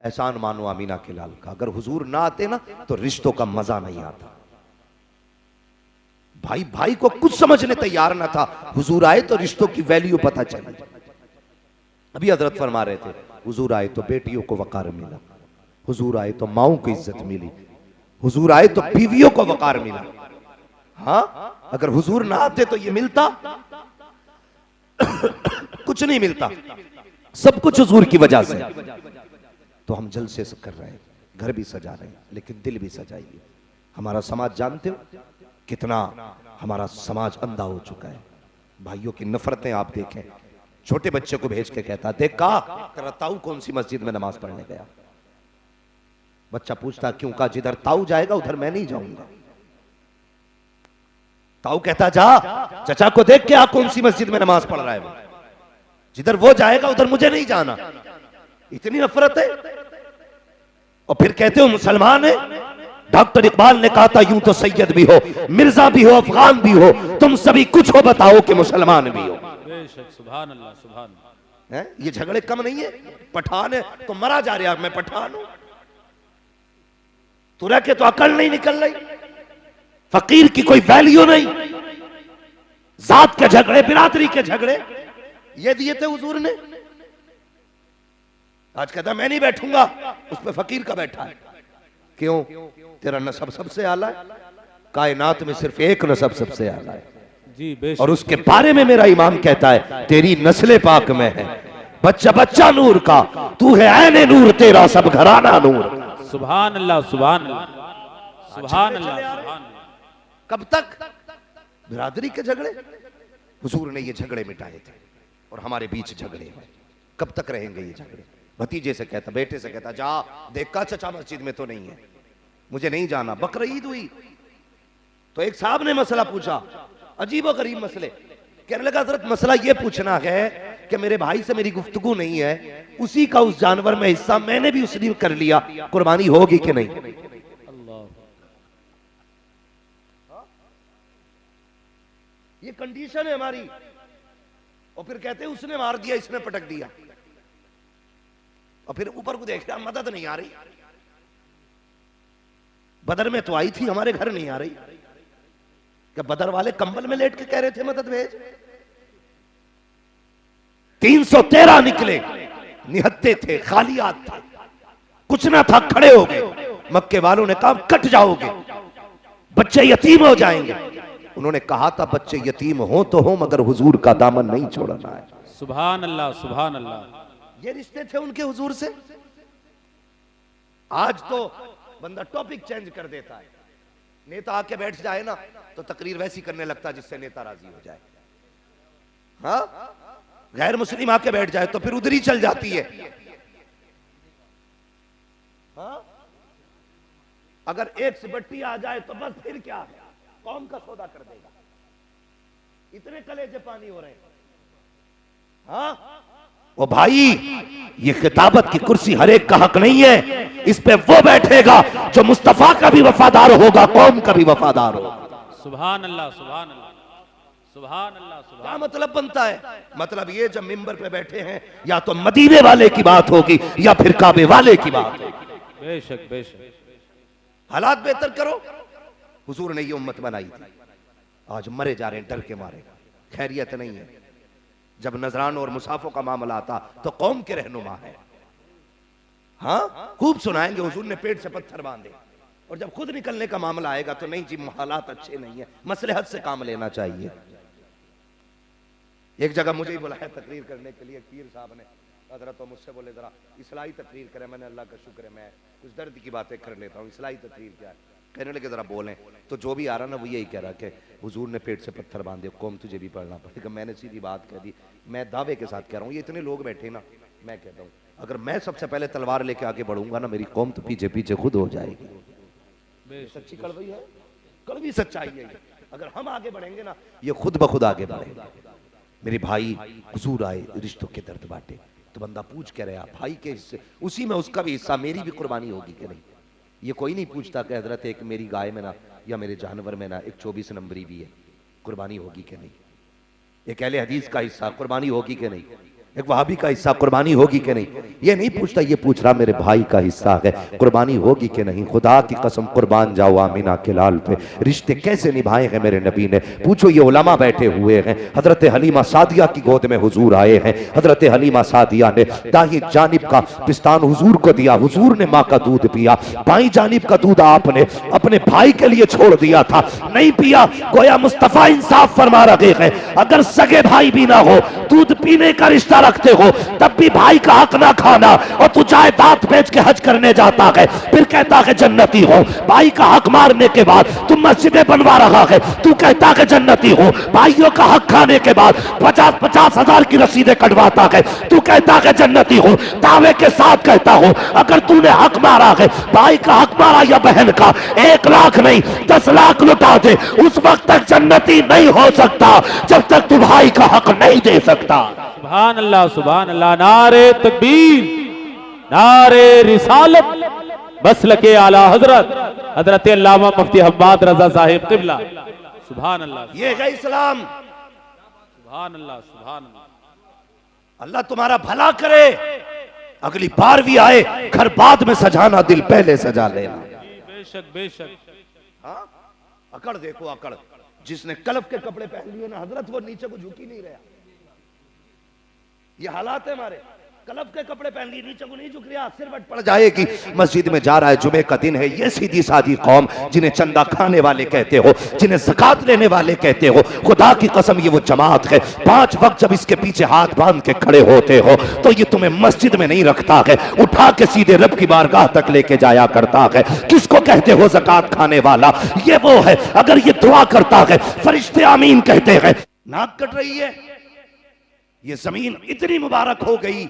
एहसान मानो अमीना के लाल का। अगर हुजूर ना आते ना तो रिश्तों का मजा नहीं आता। भाई भाई को कुछ समझने तैयार ना था, हुजूर आए तो रिश्तों की वैल्यू पता चली। अभी हजरत फरमा रहे थे, हुजूर आए तो बेटियों को वकार मिला, हुजूर आए तो माओं को इज्जत मिली, हुजूर आए तो बीवियों को वकार मिला। हाँ, अगर हुजूर ना आते तो ये मिलता कुछ नहीं मिलता, सब कुछ हुजूर की वजह से। तो हम जलसे से कर रहे हैं, घर भी सजा रहे हैं, लेकिन दिल भी सजाइए। हमारा समाज जानते हो कितना हमारा समाज अंधा हो चुका है। भाइयों की नफरतें आप देखें, छोटे बच्चे को भेज के कहता, देख का तेरा ताऊ कौन सी मस्जिद में नमाज पढ़ने गया। बच्चा पूछता क्यों? का जिधर ताऊ जाएगा उधर मैं नहीं जाऊंगा। ताऊ कहता जा चचा को देख के आ कौन सी मस्जिद में नमाज पढ़ रहा है वो, जिधर वो जाएगा उधर मुझे नहीं जाना। इतनी नफरत है। और फिर कहते हो मुसलमान है। डॉक्टर इकबाल ने कहा था, यूं तो सैयद भी हो, मिर्जा भी हो, अफगान भी हो, तुम सभी कुछ हो, बताओ कि मुसलमान भी हो। सुभान अल्लाह, सुभान है? ये झगड़े कम नहीं है। पठान है तो मरा जा रहा, मैं पठान हूं, तू रह के तो अकल नहीं निकल रही। फकीर की कोई वैल्यू नहीं। जात के झगड़े, बिरादरी के झगड़े ये दिए थे हुजूर ने। आज कहता मैं नहीं बैठूंगा, उस पे फकीर का बैठा है। क्यों? तेरा नसब सबसे आला है। कायनात में सिर्फ एक नसब सबसे आला है जी, और उसके बारे में मेरा इमाम कहता है, तेरी नस्ले पाक में है बच्चा बच्चा नूर का, तू है ऐने नूर, तेरा सब घराना नूर। सुभान अल्लाह, सुभान अल्लाह, सुभान अल्लाह, सुभान। कब तक बिरादरी के झगड़े? हुजूर ने ये झगड़े मिटाए थे और हमारे बीच झगड़े हैं। कब तक रहेंगे ये झगड़े? भतीजे से कहता, बेटे से कहता, जा देखा चचा मस्जिद में तो नहीं है, मुझे नहीं जाना। बकरीद हुई तो एक साहब ने मसला पूछा, अजीब गरीब मसले। कहने लगा हज़रत मसला ये पूछना है कि मेरे भाई से मेरी गुफ्तगू नहीं है, उसी का उस जानवर में हिस्सा मैंने भी उस दिन कर लिया, कुर्बानी होगी कि नहीं? ये कंडीशन है हमारी। और फिर कहते हैं उसने मार दिया, इसने पटक दिया, और फिर ऊपर को देख रहा मदद नहीं आ रही। बदर में तो आई थी, हमारे घर नहीं आ रही। क्या बदर वाले कंबल में लेट के कह रहे थे मदद भेज? 313 निकले, निहत्ते थे, खालियात थे, कुछ ना था, खड़े हो गए। मक्के वालों ने कहा कट जाओगे, बच्चे यतीम हो जाएंगे। उन्होंने कहा था बच्चे यतीम हो तो हो, मगर हुजूर का दामन नहीं छोड़ना है। सुभान अल्लाह, सुभान अल्लाह। ये रिश्ते थे उनके हुजूर से। आज तो बंदा टॉपिक चेंज कर देता है। नेता आके बैठ जाए ना तो तकरीर वैसी करने लगता है जिससे नेता राजी हो जाए। हाँ, गैर मुस्लिम आके बैठ जाए तो फिर उधर ही चल जाती है। हाँ? अगर एक सिबट्टी आ जाए तो बस फिर क्या है, कौम का सौदा कर देगा। इतने कलेजे पानी हो रहे हैं। हाँ? वो भाई, ये खिताबत की कुर्सी हर एक का हक नहीं है। इस पे वो बैठेगा जो मुस्तफा का भी वफादार होगा, कौम का भी वफादार होगा। सुभान अल्लाह, सुभान अल्लाह, सुभान अल्लाह, सुभान। क्या मतलब बनता है? मतलब ये जब मिंबर पे बैठे हैं, या तो मदीने वाले की बात होगी या फिर काबे वाले की बात होगी। बेशक, बेशक। हालात बेहतर करो। हुजूर ने ये उम्मत बनाई थी, आज मरे जा रहे हैं डर के मारे। खैरियत नहीं है। जब नजरानों और मुसाफों का मामला आता तो कौम के रहनुमा है। हाँ, खूब सुनाएंगे हुजूर ने पेट से पत्थर बांधे, और जब खुद निकलने का मामला आएगा तो नहीं जी, हालात अच्छे नहीं है, मसलहत से काम लेना चाहिए। एक जगह मुझे ही बुलाया तकरीर करने के लिए पीर साहब ने। हजरत तो मुझसे बोले जरा इस्लाही तकरीर करें। मैंने अल्लाह का शुक्र है मैं कुछ दर्द की बातें कर लेता हूँ, इस्लाही तकरीर क्या है? कहने लगे जरा बोलें। तो जो भी आ रहा ना वो यही कह रहा कि हुजूर ने पेट से पत्थर बांधे, कौम तुझे भी पढ़ना पड़ेगा। मैंने सीधी बात कह दी, मैं दावे के साथ कह रहा हूँ, ये इतने लोग बैठे ना, मैं कहता हूँ अगर मैं सबसे पहले तलवार लेके आगे बढ़ूंगा ना, मेरी कौम तो पीछे पीछे खुद हो जाएगी। सच्ची कड़वी है, कड़वी सच्चाई है। अगर हम आगे बढ़ेंगे ना, ये खुद ब खुद आगे बढ़ेगा। मेरे भाई हुजूर आए, रिश्तों के दर्द बांटे, तो बंदा पूछ कह रहा भाई के हिस्से, उसी में उसका भी हिस्सा, मेरी भी कुर्बानी होगी कि नहीं? ये कोई नहीं पूछता कि हजरत एक मेरी गाय में ना या मेरे जानवर में ना एक 24 नंबरी भी है, कुर्बानी होगी कि नहीं? एक अहले हदीस का हिस्सा, कुर्बानी होगी कि नहीं? एक वहाबी का हिस्सा कुर्बानी होगी कि नहीं, ये नहीं पूछता, ये पूछ रहा मेरे भाई का हिस्सा है, कुर्बानी होगी कि नहीं। खुदा की कसम कुर्बान जाओ आमीना के लाल पे। रिश्ते कैसे निभाए हैं मेरे नबी ने, पूछो। ये उलमा बैठे हुए हैं, हजरत हलीमा सादिया की गोद में हुजूर आए हैं। हजरत हलीमा सादिया ने दाहिनी जानिब का पिस्तान हुजूर को दिया, हुजूर ने माँ का दूध पिया। बाई जानिब का दूध आपने अपने भाई के लिए छोड़ दिया था, नहीं पिया। गोया मुस्तफा इंसाफ फरमा रहे हैं, अगर सगे भाई भी ना हो, दूध पीने का रिश्ता रखते हो, तब भी भाई का हक ना खाना। और तू चाहे दांत बेच के हज करने जाता है, फिर कहता है जन्नती हो। भाई का हक मारने के बाद तू मस्जिदें बनवा रहा है, तू कहता है जन्नती हो। भाइयों का हक खाने के बाद 50-50 हजार की रसीदें कटवाता है, तू कहता है जन्नती हो। दावे के साथ कहता हो, अगर तूने हक मारा है, भाई का हक मारा या बहन का, 1 लाख नहीं 10 लाख लुटा दे, उस वक्त तक जन्नती नहीं हो सकता जब तक तू भाई का हक नहीं दे सकता। सुभान अल्लाह, सुभान अल्लाह। नारे तकबीर, नारे रिसालत, मसलके आला हजरत हजरत अल्लामा मुफ्ती हम्माद रजा साहिब क़िबला। सुभान अल्लाह, ये है इस्लाम। सुभान अल्लाह, सुभान अल्लाह। अल्लाह तुम्हारा भला करे, अगली बार भी आए घर बाद में सजाना, दिल पहले सजा लेना। बेशक बेशक। हाँ, अकड़ देखो अकड़, जिसने कलफ के कपड़े पहन लिए ना हजरत, वो नीचे को झुक ही नहीं रहा। ये हालात है हमारे, कलफ के कपड़े पहन लिए, नीचे को नहीं झुक रहा, सिर वट पड़ जाएगी। मस्जिद में जा रहा है, जुमे का दिन है, ये सीधी सादी कौम जिन्हें चंदा खाने वाले कहते हो, जिन्हें ज़कात लेने वाले कहते हो, खुदा की कसम ये वो जमात है, 5 वक्त जब इसके पीछे हाथ बांध के खड़े होते हो तो ये तुम्हें मस्जिद में नहीं रखता है, उठा के सीधे रब की बारगाह तक लेके जाया करता है। किसको कहते हो ज़कात खाने वाला? ये वो है, अगर ये दुआ करता है फरिश्ते आमीन कहते हैं। नाक कट रही है, ये जमीन इतनी मुबारक हो गई।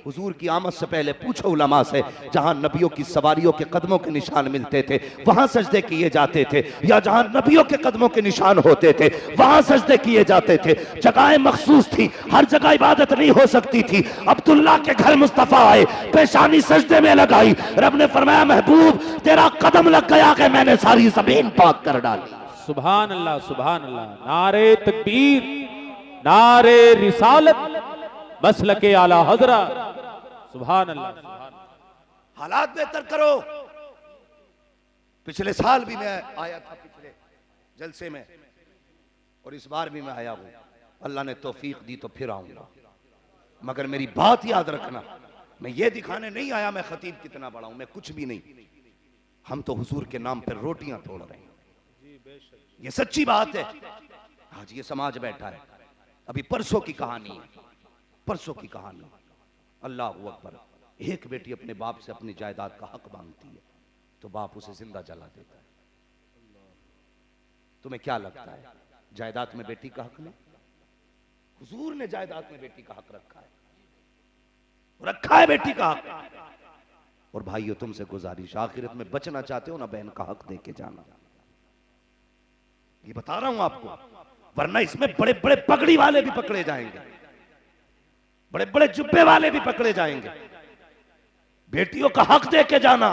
हुजूर की आमद से पहले पूछो उलमा से, जहां नबियों की सवारियों के कदमों के निशान मिलते थे वहां सजदे किए जाते थे, या जहां नबियों के कदमों के निशान होते थे वहां सजदे किए जाते थे। जगहें मखसूस थी, हर जगह इबादत नहीं हो सकती थी। अब्दुल्ला के घर मुस्तफा आए, पेशानी सजदे में लगाई, रब ने फरमाया महबूब तेरा कदम लग गया कि मैंने सारी जमीन पाक कर डाली। सुभान अल्लाह, सुभान अल्लाह। नारे तकबीर, नारे रिसालत, मसलके आला हजरत। सुभान अल्लाह। हालात बेहतर करो। पिछले साल भी मैं आया था, पिछले जलसे में, और इस बार भी मैं आया हूं। अल्लाह ने तौफीक दी तो फिर आऊंगा, मगर मेरी बात याद रखना, मैं ये दिखाने नहीं आया मैं खतीब कितना बड़ा हूं, मैं कुछ भी नहीं। हम तो हुजूर के नाम पर रोटियां तोड़ रहे हैं, ये सच्ची बात है। आज ये समाज बैठा है, अभी परसों की कहानी है, परसों की कहानी। अल्लाह अकबर, एक बेटी अपने बाप से अपनी जायदाद का हक मांगती है तो बाप उसे जिंदा जला देता है। तुम्हें क्या लगता है जायदाद में बेटी का हक नहीं? हुजूर ने जायदाद में बेटी का हक रखा है, रखा है बेटी का हक। और भाइयों तुमसे गुजारिश, आखिरत में बचना चाहते हो ना, बहन का हक दे के जाना। ये बता रहा हूं आपको, वरना इसमें बड़े बड़े पगड़ी वाले भी पकड़े जाएंगे, बड़े बड़े जुब्बे वाले भी पकड़े जाएंगे। बेटियों का हक दे के जाना,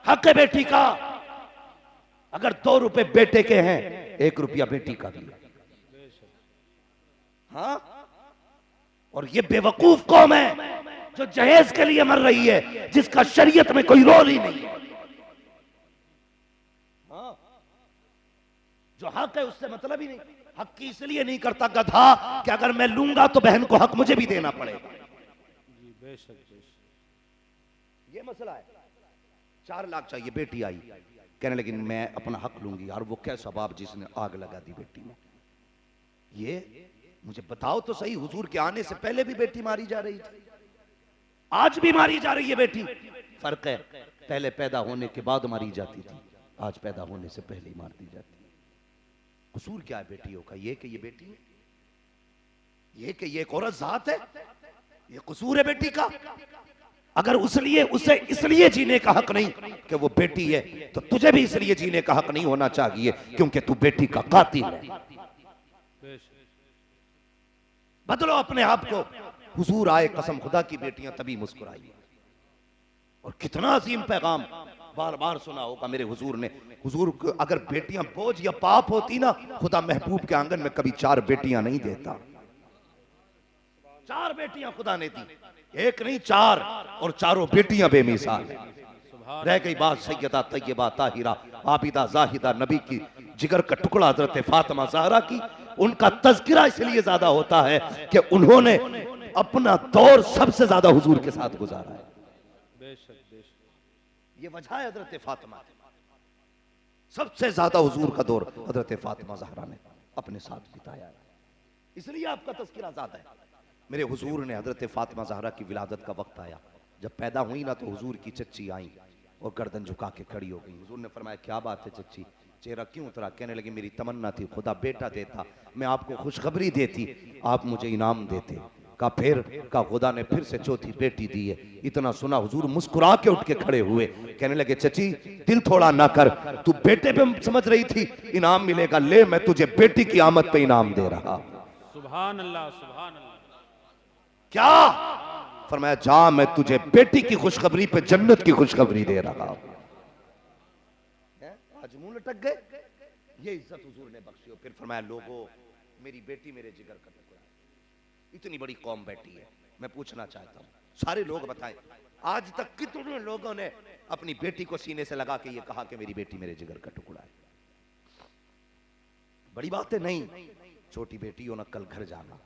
हक है बेटी का। अगर 2 रुपए बेटे के हैं, 1 रुपया बेटी का भी। हाँ, और ये बेवकूफ कौम है जो जहेज के लिए मर रही है, जिसका शरीयत में कोई रोल ही नहीं है। हाँ, जो हक है उससे मतलब ही नहीं। हक की इसलिए नहीं करता गधा कि अगर मैं लूंगा तो बहन को हक मुझे भी देना पड़ेगा। ये मसला है। 4 लाख चाहिए, बेटी आई कहने लेकिन मैं अपना हक लूंगी। और वो कैसा बाप जिसने आग लगा दी बेटी में? ये मुझे बताओ तो सही, हुजूर के आने से पहले भी बेटी मारी जा रही थी, आज भी मारी जा रही है बेटी। फर्क है, पहले पैदा होने के बाद मारी जाती थी, आज पैदा होने से पहले ही मार दी जाती है। कसूर क्या है बेटियों का? ये कि ये बेटी है, ये कि ये एक औरत जात है, ये कसूर है बेटी का? अगर उसे इसलिए जीने का हक नहीं कि वो बेटी है, तो तुझे भी इसलिए जीने का हक नहीं होना चाहिए क्योंकि तू बेटी का कातिल है। बदलो अपने आप को। हुजूर आए, कसम खुदा की बेटियां तभी मुस्कुराई। और कितना अजीम पैगाम बार बार सुना होगा मेरे हुजूर ने। हुजूर को अगर बेटियां बोझ या पाप होती ना, खुदा महबूब के आंगन में कभी 4 बेटियां नहीं देता। 4 बेटियां खुदा ने दी, एक नहीं 4, और चारों बेटियां बेमिसाल हैं। रह गई बात सैयदा तैयबा ताहिरा आबिदा जाहिदा नबी की जिगर का टुकड़ा हजरत फातिमा ज़हरा की। उनका तज़किरा इसलिए ज्यादा होता है कि उन्होंने अपना दौर सबसे ज्यादा हुजूर के साथ गुजारा है। ये वजह है हजरत फातिमा, सबसे ज्यादा हुजूर का दौर हजरत फातिमा ज़हरा ने अपने साथ बिताया है, इसलिए आपका तज़किरा ज्यादा है। मेरे हुजूर ने हजरत फातिमा ज़हरा की विलादत का वक्त आया, जब पैदा हुई ना तो हुजूर की चच्ची आई और गर्दन झुका के खड़ी हो गई। हुजूर ने फरमाया क्या बात है चच्ची, चेहरा क्यों उतरा? कहने लगी मेरी तमन्ना थी खुदा बेटा देता, मैं आपको खुशखबरी देती, आप मुझे इनाम देते। का फिर का खुदा ने फिर से चौथी बेटी दी है। इतना सुना हुजूर मुस्कुरा के उठ के खड़े हुए, कहने लगे चची दिल थोड़ा ना कर, तू बेटे पे समझ रही थी इनाम मिलेगा, ले मैं तुझे बेटी की आमद पे इनाम दे रहा। सुभान अल्लाह सुभान अल्लाह। क्या फरमाया? जा मैं तुझे बेटी की खुशखबरी पे जन्नत की खुशखबरी दे रहा हूं। आज मुंह लटक गए, ये इज्जत हुजूर ने बख्शी हो। फिर फरमाया लोगों मेरी बेटी मेरे जिगर का टुकड़ा है, इतनी बड़ी कौम बैठी है, मैं पूछना चाहता हूं सारे लोग बताएं आज तक कितने लोगों ने अपनी बेटी को सीने से लगा के ये कहा कि मेरी बेटी मेरे जिगर का टुकड़ा है? बड़ी बात है नहीं, छोटी बेटी हो ना, कल घर जाना,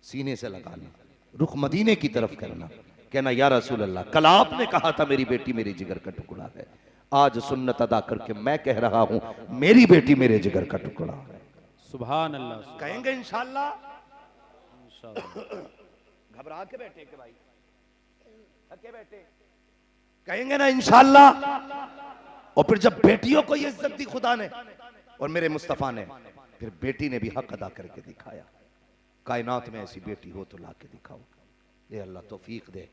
सीने से लगाना, रुख मदीने की तरफ करना, कहना या रसूल अल्लाह कल आपने कहा था मेरी बेटी मेरे जिगर का टुकड़ा है, आज सुन्नत अदा करके मैं कह रहा हूं मेरी बेटी मेरे जिगर का टुकड़ा है। सुभान अल्लाह। कहेंगे इंशाअल्लाह? घबरा के बैठे के भाई, थके बैठे, कहेंगे ना इंशाअल्लाह? और फिर जब बेटियों को ये इज्जत दी खुदा ने और मेरे मुस्तफा ने, फिर बेटी ने भी हक अदा करके दिखाया। कायनात में ऐसी बेटी हो तो ला के दिखाओ। ये अल्लाह तौफीक दे,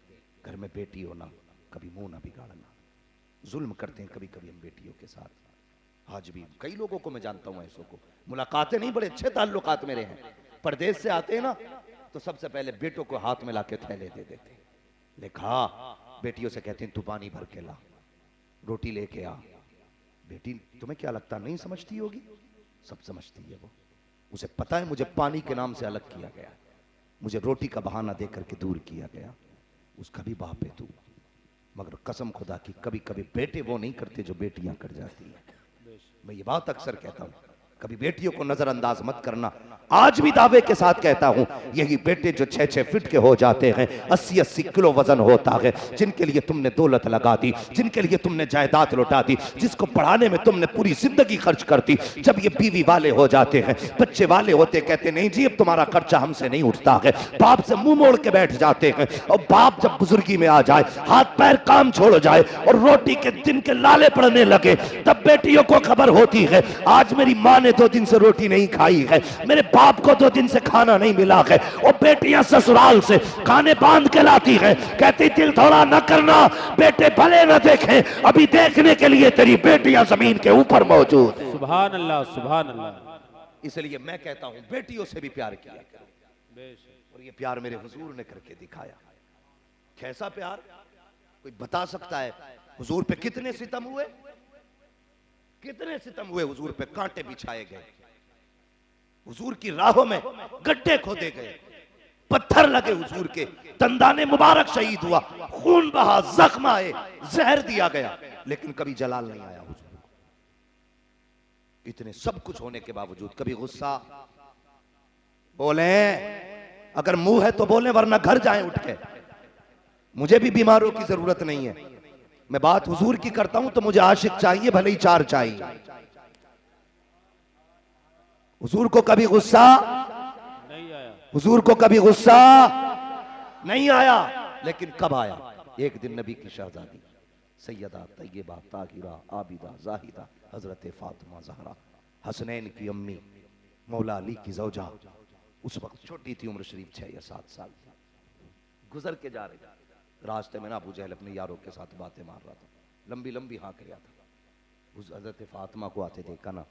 घर में बेटी हो ना कभी मुंह ना बिगाड़ना। जुल्म करते हैं कभी कभी हम बेटियों के साथ। आज भी कई लोगों को मैं जानता हूं ऐसों को, मुलाकातें नहीं, बड़े अच्छे ताल्लुकात मेरे हैं, परदेश से आते हैं ना तो सबसे पहले बेटों को हाथ में लाके थैले दे देते, लिखा बेटियों से कहते हैं तू पानी भर के ला, रोटी लेके आ। बेटी तुम्हें क्या लगता नहीं समझती होगी? सब समझती है वो, उसे पता है मुझे पानी के नाम से अलग किया गया, मुझे रोटी का बहाना दे करके दूर किया गया, उसका भी बाप है तू। मगर कसम खुदा की कभी कभी बेटे वो नहीं करते जो बेटियां कर जाती हैं। मैं ये बात अक्सर कहता हूं, कभी बेटियों को नजरअंदाज मत करना। आज भी दावे के साथ कहता हूं, यही बेटे जो 6-6 फीट के हो जाते हैं, 80-80 किलो वजन होता है, जिनके लिए तुमने दौलत लगा दी, जिनके लिए तुमने जायदाद लौटा दी, जिसको पढ़ाने में तुमने पूरी जिंदगी खर्च कर दी, जब ये बीवी वाले हो जाते हैं, बच्चे वाले होते, कहते नहीं जी अब तुम्हारा खर्चा हमसे नहीं उठता है, बाप से मुंह मोड़ के बैठ जाते हैं। और बाप जब बुजुर्गी में आ जाए, हाथ पैर काम छोड़ जाए और रोटी के दिन के लाले पड़ने लगे, तब बेटियों को खबर होती है आज मेरी माँ ने 2 दिन से रोटी नहीं खाई है, मेरे बाप को 2 दिन से खाना नहीं मिला है। और बेटियां ससुराल से खाने बांध के लाती हैं, कहती दिल थोड़ा न करना, बेटे भले न देखें, अभी देखने के लिए तेरी बेटियां जमीन के ऊपर मौजूद हैं। सुभान अल्लाह सुभान अल्लाह। इसलिए मैं कहता हूं बेटियों से भी प्यार किया करो, और ये प्यार मेरे हुजूर ने करके दिखाया। कैसा प्यार कोई बता सकता है? हुजूर पे कितने सितम हुए, कितने सितम हुए हुजूर पे, कांटे बिछाए गए, हुजूर की राहों में गड्ढे खोदे गए, पत्थर लगे हुजूर के, दंदाने मुबारक शहीद हुआ, खून बहा, जख्म आए, जहर दिया गया, लेकिन कभी जलाल नहीं आया हुजूर को। इतने सब कुछ होने के बावजूद कभी गुस्सा? बोले अगर मुंह है तो बोले, वरना घर जाएं उठ के। मुझे भी बीमारों की जरूरत नहीं है, मैं बात हुजूर की करता हूं तो मुझे आशिक चाहिए, भले ही 4 चाहिए। हुजूर को कभी गुस्सा नहीं आया, हुजूर को कभी गुस्सा नहीं आया, लेकिन कब आया? एक दिन नबी की शहजादी सैयदा तैयबा ताहिरा आबिदा जाहिदा हजरत फातिमा ज़हरा, हसनैन की अम्मी, मौला अली की ज़ौजा, उस वक्त छोटी थी उम्र शरीफ 6 या 7 साल, गुजर के जा रही, रास्ते में ना अबू जहल अपने यारों के साथ बातें मार रहा था, लंबी लंबी हाँक रहा था। उस हजरत फातिमा को आते देखा ना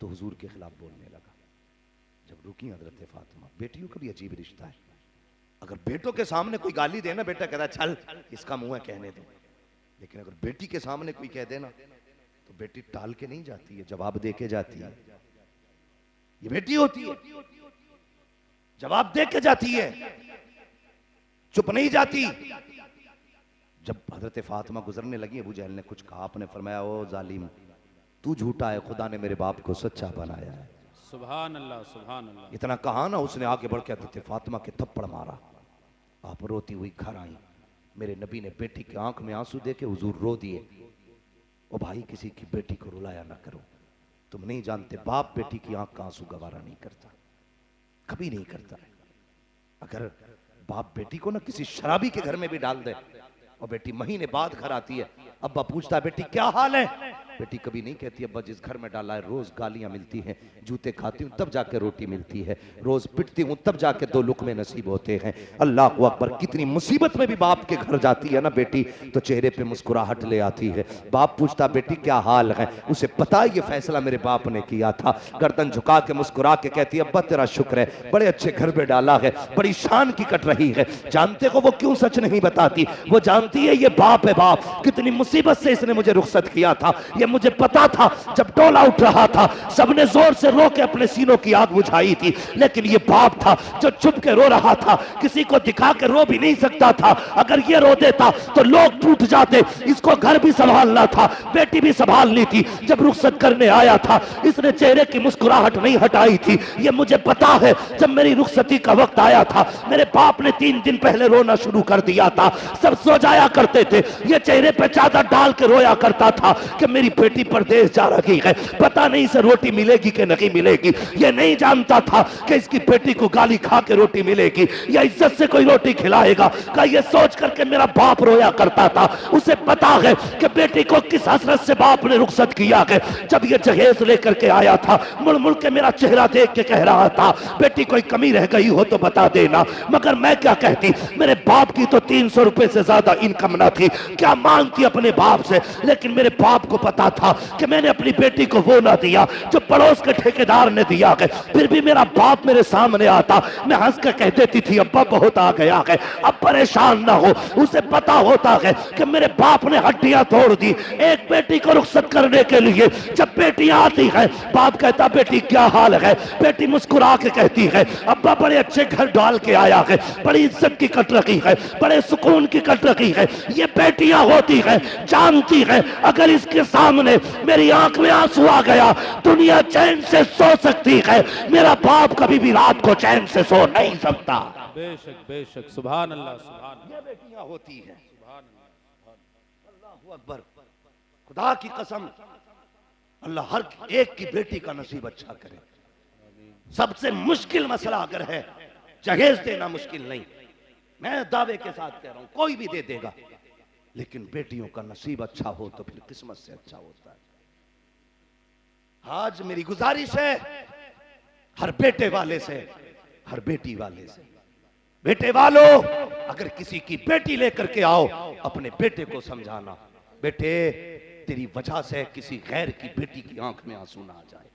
तो हुजूर के खिलाफ बोलने लगा। जब रुकी हजरत फातिमा, बेटियों का भी अजीब रिश्ता है, अगर बेटों के सामने कोई गाली देना, बेटा कहता चल इसका मुंह है कहने दो, लेकिन अगर बेटी के सामने कोई कह देना तो बेटी टाल के नहीं जाती है, जवाब दे के जाती है। ये बेटी होती है, जवाब दे के जाती है। चुप नहीं जाती। जब हजरत फातिमा गुजरने लगी, अबू जहल ने कुछ कहा, आपने फरमाया ओ जालिम, तू झूठा है, खुदा ने मेरे बाप को सच्चा बनाया है। सुभान अल्लाह, सुभान अल्लाह। इतना कहा ना, उसने आगे बढ़ के हजरत फातिमा के थप्पड़ मारा। आप रोती हुई घर आई। मेरे नबी ने बेटी की आंख में आंसू देके हुजूर रो दिए। ओ भाई, किसी की बेटी को रुलाया ना करो। तुम नहीं जानते, बाप बेटी की आंख का आंसू गवारा नहीं करता, कभी नहीं करता। अगर बाप बेटी को ना किसी शराबी के घर में भी डाल दे और बेटी महीने बाद घर आती है, अब्बा पूछता है बेटी क्या हाल है, बेटी कभी नहीं कहती अब्बा जिस घर में डाला है रोज गालियां मिलती हैं, जूते खाती हूँ तब जाके रोटी मिलती है, रोज पिटती हूँ तब जाके दो लुकमे नसीब होते हैं। अल्लाह अकबर, कितनी मुसीबत में भी बाप के घर जाती है ना बेटी, तो चेहरे पे मुस्कुराहट ले आती है। बाप पूछता बेटी क्या हाल है, उसे पता है ये फैसला मेरे बाप ने किया था। गर्दन झुका के मुस्कुरा के कहती है अब्बा तेरा शुक्र है, बड़े अच्छे घर में डाला है, बड़ी शान की कट रही है। जानते हो वो क्यों सच नहीं बताती? वो जानती है ये बाप है, बाप कितनी मुसीबत से इसने मुझे रुखसत किया था, ये मुझे पता था। जब टोला उठ रहा था सबने जोर से रो के अपने सीनों की आग बुझाई थी, लेकिन ये बाप था जो चुप के रो रहा था, किसी को दिखा के रो भी नहीं सकता था। अगर ये रो देता तो लोग टूट जाते। इसको घर भी संभालना था, बेटी भी संभालनी थी। जब रुखसत करने आया था इसने चेहरे की मुस्कुराहट नहीं हटाई थी। ये मुझे पता है, जब मेरी रुखसती का वक्त आया था मेरे बाप ने 3 दिन पहले रोना शुरू कर दिया था। सब सो जाया करते थे, ये चेहरे पे चादर डाल के रोया करता था कि मेरी बेटी परदेश जा रही है, पता नहीं इसे रोटी मिलेगी कि नहीं मिलेगी। ये नहीं जानता था कि इसकी बेटी को गाली खा के रोटी मिलेगी या इज्जत से कोई रोटी खिलाएगा का ये सोच करके मेरा बाप रोया करता था। उसे पता है कि बेटी को किस हसरत से बाप ने रुखसत किया है। जब ये जहेज लेकर के आया था मुड़ मुड़ के मेरा चेहरा देख के कह रहा था बेटी कोई कमी रह गई हो तो बता देना। मगर मैं क्या कहती, मेरे बाप की तो 300 रुपए से ज्यादा इनकम ना थी, क्या मांगती अपने बाप से। लेकिन मेरे बाप को पता था कि मैंने अपनी बेटी को वो ना दिया जो पड़ोस के ठेकेदार ने दिया है। फिर भी मेरा बाप मेरे सामने आता, मैं हंस कर कह देती थी अब्बा बहुत आ गया है, अब परेशान ना हो। उसे पता होता है कि मेरे बाप ने हड्डियां तोड़ दी एक बेटी को रुखसत करने के लिए। जब बेटियां आती है बाप कहता बेटी क्या हाल है, बेटी मुस्कुरा के कहती है अब्बा बड़े अच्छे घर डाल के आया है, बड़ी इज्जत की कट रखी है, बड़े सुकून की कट रखी है। ये बेटियां होती है, जानती है अगर इसके सामने मेरी आंख में आंसू आ गया दुनिया चैन से सो सकती है, मेरा बाप कभी भी रात को चैन से सो नहीं सकता। बेशक बेशक, सुभान अल्लाह, सुभान अल्लाह। ये बेटियां होती हैं। अल्लाहू अकबर, खुदा की कसम अल्लाह हर एक की बेटी का नसीब अच्छा करे। सबसे मुश्किल मसला अगर है जहेज देना मुश्किल नहीं, मैं दावे के साथ कह रहा हूं कोई भी दे देगा, लेकिन बेटियों का नसीब अच्छा हो तो फिर किस्मत से अच्छा होता है। आज मेरी गुजारिश है हर बेटे वाले से, हर बेटी वाले से, बेटे वालों अगर किसी की बेटी लेकर के आओ अपने बेटे को समझाना, बेटे तेरी वजह से किसी गैर की बेटी की आंख में आंसू ना आ जाए।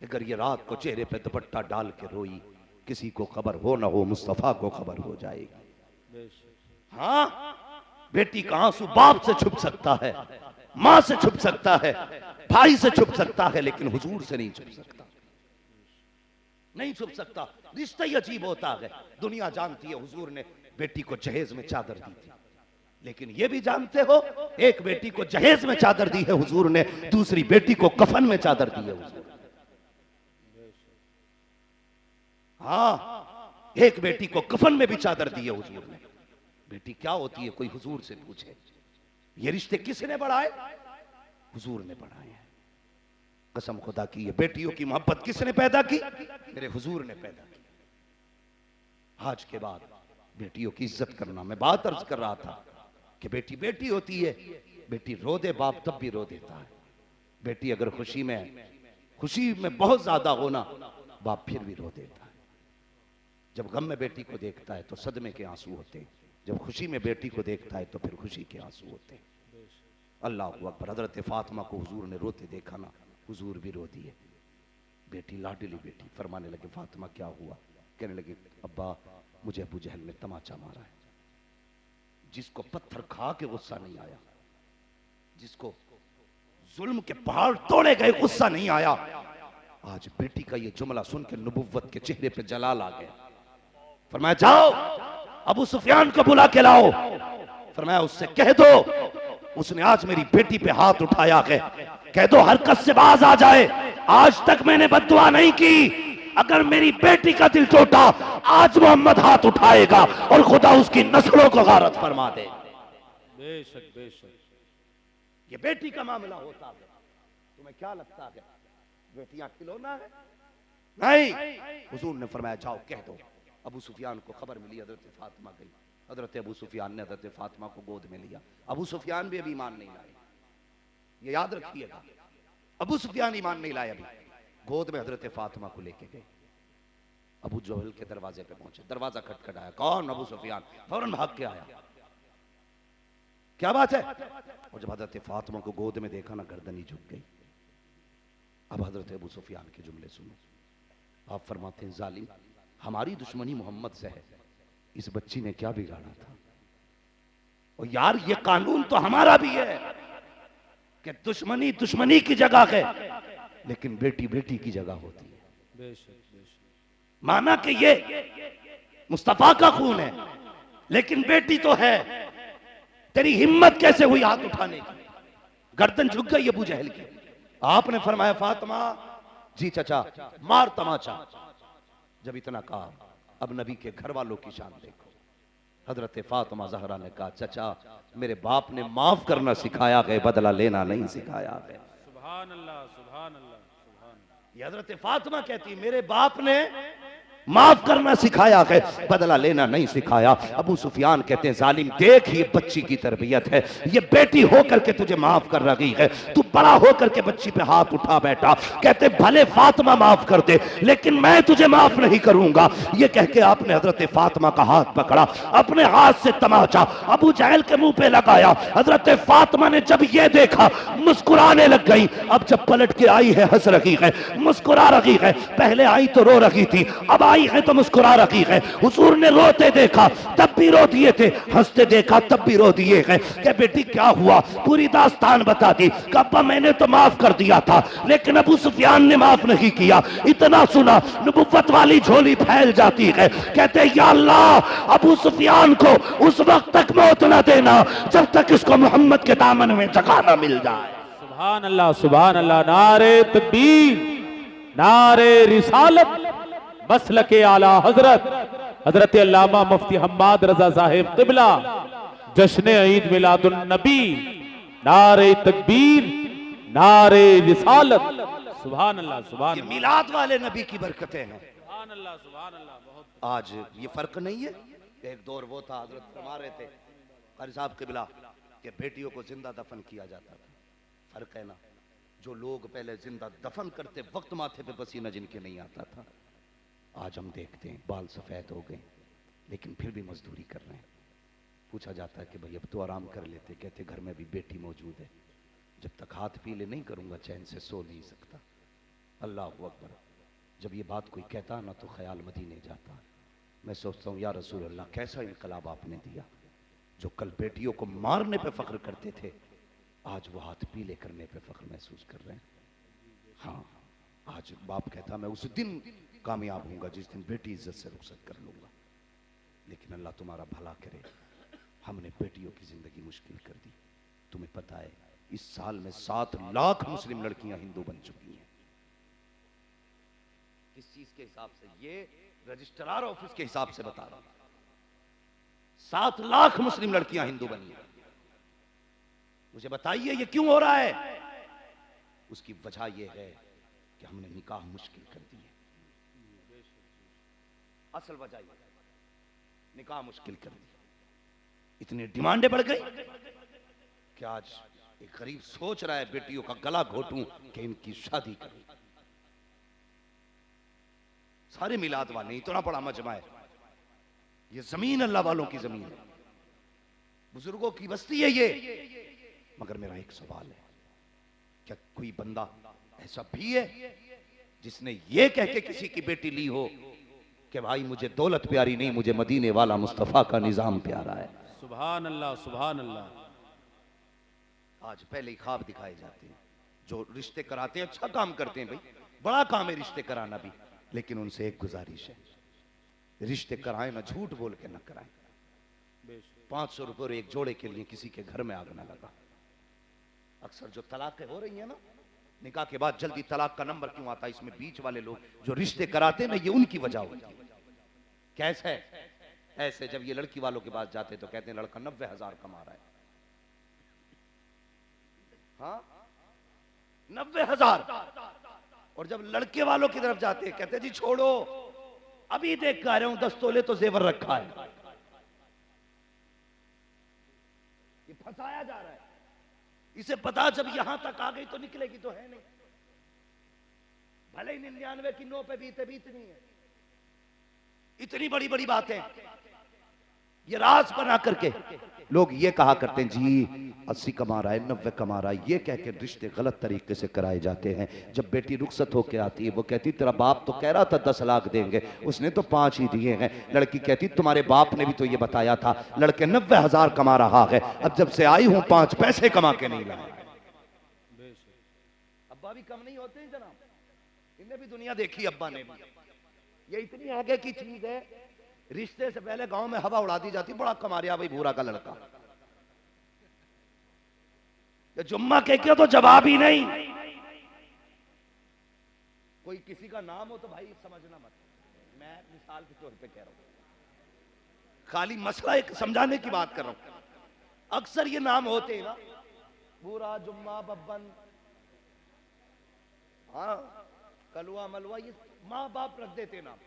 अगर ये रात को चेहरे पे दुपट्टा डाल के रोई, किसी को खबर हो ना हो मुस्तफा को खबर हो जाएगी। हाँ, बेटी का आंसू बाप से छुप सकता है, मां से छुप सकता है, भाई से छुप सकता है, लेकिन हुजूर से नहीं छुप सकता, नहीं छुप सकता। रिश्ता ही अजीब होता है। दुनिया जानती है हुजूर ने बेटी को जहेज में चादर दी थी, लेकिन ये भी जानते हो एक बेटी को जहेज में चादर दी है हुजूर ने, दूसरी बेटी को कफन में चादर दी है हुजूर। हाँ, एक बेटी को कफन में भी चादर दी है हुजूर ने। बेटी क्या होती है कोई हुजूर से पूछे। ये रिश्ते किसने बढ़ाए? हुजूर ने बढ़ाए हैं। कसम खुदा की, ये बेटियों की मोहब्बत किसने पैदा की? मेरे हुजूर ने पैदा की। आज के बाद बेटियों की इज्जत करना। मैं बात अर्ज कर रहा था कि बेटी बेटी होती है, बेटी रो दे बाप तब भी रो देता है। बेटी अगर खुशी में बहुत ज्यादा होना, बाप फिर भी रो देता है। जब गम में बेटी को देखता है तो सदमे के आंसू होते हैं, जब खुशी में बेटी को देखता है तो फिर खुशी के आंसू होते हैं। अल्लाह अकबर। हजरत फातिमा को हुजूर ने रोते देखा ना, हुजूर भी रो दिए। बेटी लाडली बेटी, फरमाने लगे फातिमा क्या हुआ? कहने लगे अब्बा मुझे अबू जहल ने तमाचा मारा है। जिसको पत्थर खा के गुस्सा नहीं आया, जिसको जुल्म के पहाड़ तोड़े गए गुस्सा नहीं आया, आज बेटी का ये जुमला सुन के नबुव्वत के चेहरे पे जलाल आ गया। फरमाया जाओ अबू सुफियान को बुला के लाओ। फरमाया उससे कह दो उसने आज मेरी बेटी पे हाथ उठाया है, कह दो हरकत से बाज आ जाए। आज तक मैंने बद्दुआ नहीं की, अगर मेरी बेटी का दिल टूटा आज मोहम्मद हाथ उठाएगा और खुदा उसकी नस्लों को गारत फरमा दे। बेशक बेशक ये बेटी का मामला होता है। तुम्हें क्या लगता है बेटियां खिलौना है? नहीं। हुजूर ने फरमाया जाओ कह दो। अबू सुफियान को खबर मिली, हजरत फातिमा गई। हजरत अबू सुफियान ने हजरत फातिमा को गोद में लिया। अबू सुफियान भी अभी ईमान नहीं लाए, ये याद रखिएगा। अबू सुफियान ईमान नहीं लाए अभी। गोद में हजरत फातिमा को लेके गए। अबू जहल के दरवाजे पे पहुंचे, दरवाजा खटखटाया, कौन? अबू सुफियान। फौरन भाग के आया, क्या बात है? और जब हजरत फातिमा को गोद में देखा ना, गर्दन ही झुक गई। अब हजरत अबू सुफियान के जुमले सुनो। आप फरमाते हैं जालिम, हमारी दुश्मनी मोहम्मद से है, इस बच्ची ने क्या बिगाड़ा था? और यार ये कानून तो हमारा भी है कि दुश्मनी दुश्मनी की जगह है, लेकिन बेटी बेटी की जगह होती है। बेशक बेशक माना कि ये मुस्तफा का खून है, लेकिन बेटी तो है। तेरी हिम्मत कैसे हुई हाथ उठाने की? गर्दन झुक गई अबू जहल की। आपने फरमाया फातिमा, जी चचा, मार तमाचा। जब इतना कहा, अब नबी के घर वालों की शान देखो। हजरत फातिमा जहरा ने कहा, चचा मेरे बाप ने माफ करना सिखाया है, बदला लेना नहीं सिखाया है। सुभान अल्लाह सुभान अल्लाह सुभान अल्लाह। ये हजरत फातिमा कहती मेरे बाप ने माफ करना सिखाया है, बदला लेना नहीं सिखाया। अबू सुफियान कहते हैं जालिम देख ये बच्ची की तरबियत है, ये बेटी होकर के तुझे माफ कर रही है, तू बड़ा होकर के बच्ची पे हाथ उठा बैठा। कहते भले फातिमा माफ कर दे, लेकिन मैं तुझे माफ नहीं करूंगा। ये कह के आपने हजरत फातिमा का हाथ पकड़ा, अपने हाथ से तमाचा अबू जहल के मुंह पे लगाया। हजरत फातिमा ने जब ये देखा मुस्कुराने लग गई। अब जब पलट के आई है हंस रही है, मुस्कुरा रही है। पहले आई तो रो रही थी, अब आई है तो मुस्कुरा रही है। हुजूर ने रोते देखा तब भी रो दिए थे, हंसते देखा तब भी रो दिए हैं। कि बेटी क्या हुआ? पूरी दास्तान बता दी। कब्बा मैंने तो माफ कर दिया था, लेकिन अबू सुफियान ने माफ नहीं किया। इतना सुना नबुव्वत वाली झोली फैल जाती है। कहते या अल्लाह अबू सुफियान को उस वक्त तक मौत न देना जब तक इसको मोहम्मद के दामन में जगह न मिल जाए। सुभान अल्लाह सुभान अल्लाह। नारे तकबीर, नारे रिसालत, मसलके आला हजरत हजरत अल्लामा मुफ्ती हम्माद रजा साहिब क़िबला, जश्न ईद मिलादुन नबी, नारे तकबीर, नारे रिसालत। सुभान अल्लाह सुभान ये अल्लाह मिलाद वाले नबी की बरकतें हैं। सुभान अल्लाह सुभान अल्लाह। बहुत आज ये फर्क नहीं है। एक दौर वो था, हजरत फरमा रहे थे कारी साहब क़िबला कि बेटियों को जिंदा दफन किया जाता था। फर्क है ना, जो लोग पहले जिंदा दफन करते वक्त माथे पे पसीना जिनके नहीं आता था, आज हम देखते हैं बाल सफेद हो गए, लेकिन फिर भी मजदूरी कर रहे हैं। पूछा जाता है कि भाई अब तो आराम कर लेते, कहते घर में भी बेटी मौजूद है, जब तक हाथ पीले नहीं करूंगा चैन से सो नहीं सकता। अल्लाह अकबर। जब ये बात कोई कहता ना तो ख्याल मदीने जाता। मैं सोचता हूँ या रसूल अल्लाह कैसा इनकलाब आपने दिया। जो कल बेटियों को मारने पे फख्र करते थे, आज वो हाथ पीले करने पे फख्र महसूस कर रहे हैं। हाँ, आज बाप कहता मैं उस दिन कामयाब होऊंगा जिस दिन बेटी इज्जत से रुखसत कर लूंगा। लेकिन अल्लाह तुम्हारा भला करे, हमने बेटियों की जिंदगी मुश्किल कर दी। तुम्हें पता है इस साल में 7 लाख मुस्लिम लड़कियां हिंदू बन चुकी हैं। किस चीज के हिसाब से? ये रजिस्ट्रार ऑफिस के हिसाब से बता रहा हूं। 7 लाख मुस्लिम लड़कियां हिंदू बनी हैं। मुझे बताइए ये क्यों हो रहा है? उसकी वजह यह है कि हमने निकाह मुश्किल कर दिए। असल वजह यह निकाह मुश्किल कर दी। इतनी डिमांडें बढ़ गई कि आज एक गरीब सोच रहा है बेटियों का गला घोटूं कि इनकी शादी करूं। सारे मिलाद वाले, इतना बड़ा मजमा है। ये जमीन अल्लाह वालों की जमीन है, बुजुर्गों की बस्ती है ये। मगर मेरा एक सवाल है, क्या कोई बंदा ऐसा भी है जिसने ये कह के किसी की बेटी ली हो कि भाई मुझे दौलत प्यारी नहीं, मुझे मदीने वाला मुस्तफा का निजाम प्यारा है? सुभान अल्लाह सुभान अल्लाह। आज पहले ही ख्वाब दिखाए जाते हैं। जो रिश्ते कराते हैं अच्छा काम करते हैं भाई, बड़ा काम है रिश्ते कराना भी, लेकिन उनसे एक गुजारिश है, रिश्ते कराएं ना झूठ बोल के ना कराएं। 500 रुपए और एक जोड़े के लिए किसी के घर में आग न लगा। अक्सर जो तलाकें हो रही है ना, निकाह के बाद जल्दी तलाक का नंबर क्यों आता है? इसमें बीच वाले लोग जो रिश्ते कराते हैं ना, ये उनकी वजह होती है। कैसे? ऐसे जब ये लड़की वालों के पास जाते तो कहते हैं लड़का 90,000 कमा रहा है। हाँ, 90,000। और जब लड़के वालों की तरफ जाते कहते हैं जी छोड़ो, अभी देख कर आ रहा हूं 10 तोले तो जेवर रखा है। ये फंसाया जा रहा है। इसे पता जब यहां तक आ गई तो निकलेगी तो है नहीं। भले ही 99 की 9 पे बीतनी है। इतनी बड़ी बड़ी बातें ये राज बना करके लोग ये कहा करते हैं जी 80 कमा रहा है, 90 कमा रहा है, ये कह के रिश्ते गलत तरीके से कराए जाते हैं। जब बेटी रुखसत होके आती है वो कहती तेरा बाप तो कह रहा था 10 लाख देंगे, उसने तो 5 ही दिए हैं। लड़की कहती तुम्हारे बाप ने भी तो ये बताया था। लड़के 90,000 कमा रहा है, अब जब से आई हूं 5 पैसे कमा के नहीं लाया। अब्बा भी कम नहीं होते हैं जनाब, इन्हें भी दुनिया देखी अब्बा ने भी। ये इतनी आगे की चीज है, रिश्ते से पहले गांव में हवा उड़ा दी जाती, बड़ा कमा रहा भाई भूरा का लड़का। जुम्मा कह के तो जवाब ही नहीं। कोई किसी का नाम हो तो भाई समझना मत, मैं मिसाल के तौर पे कह रहा हूं, खाली मसला एक समझाने की बात कर रहा हूं। अक्सर ये नाम होते हैं ना, भूरा, जुम्मा, बब्बन, हाँ, कलुआ, मलुआ, ये माँ बाप रख देते नाम।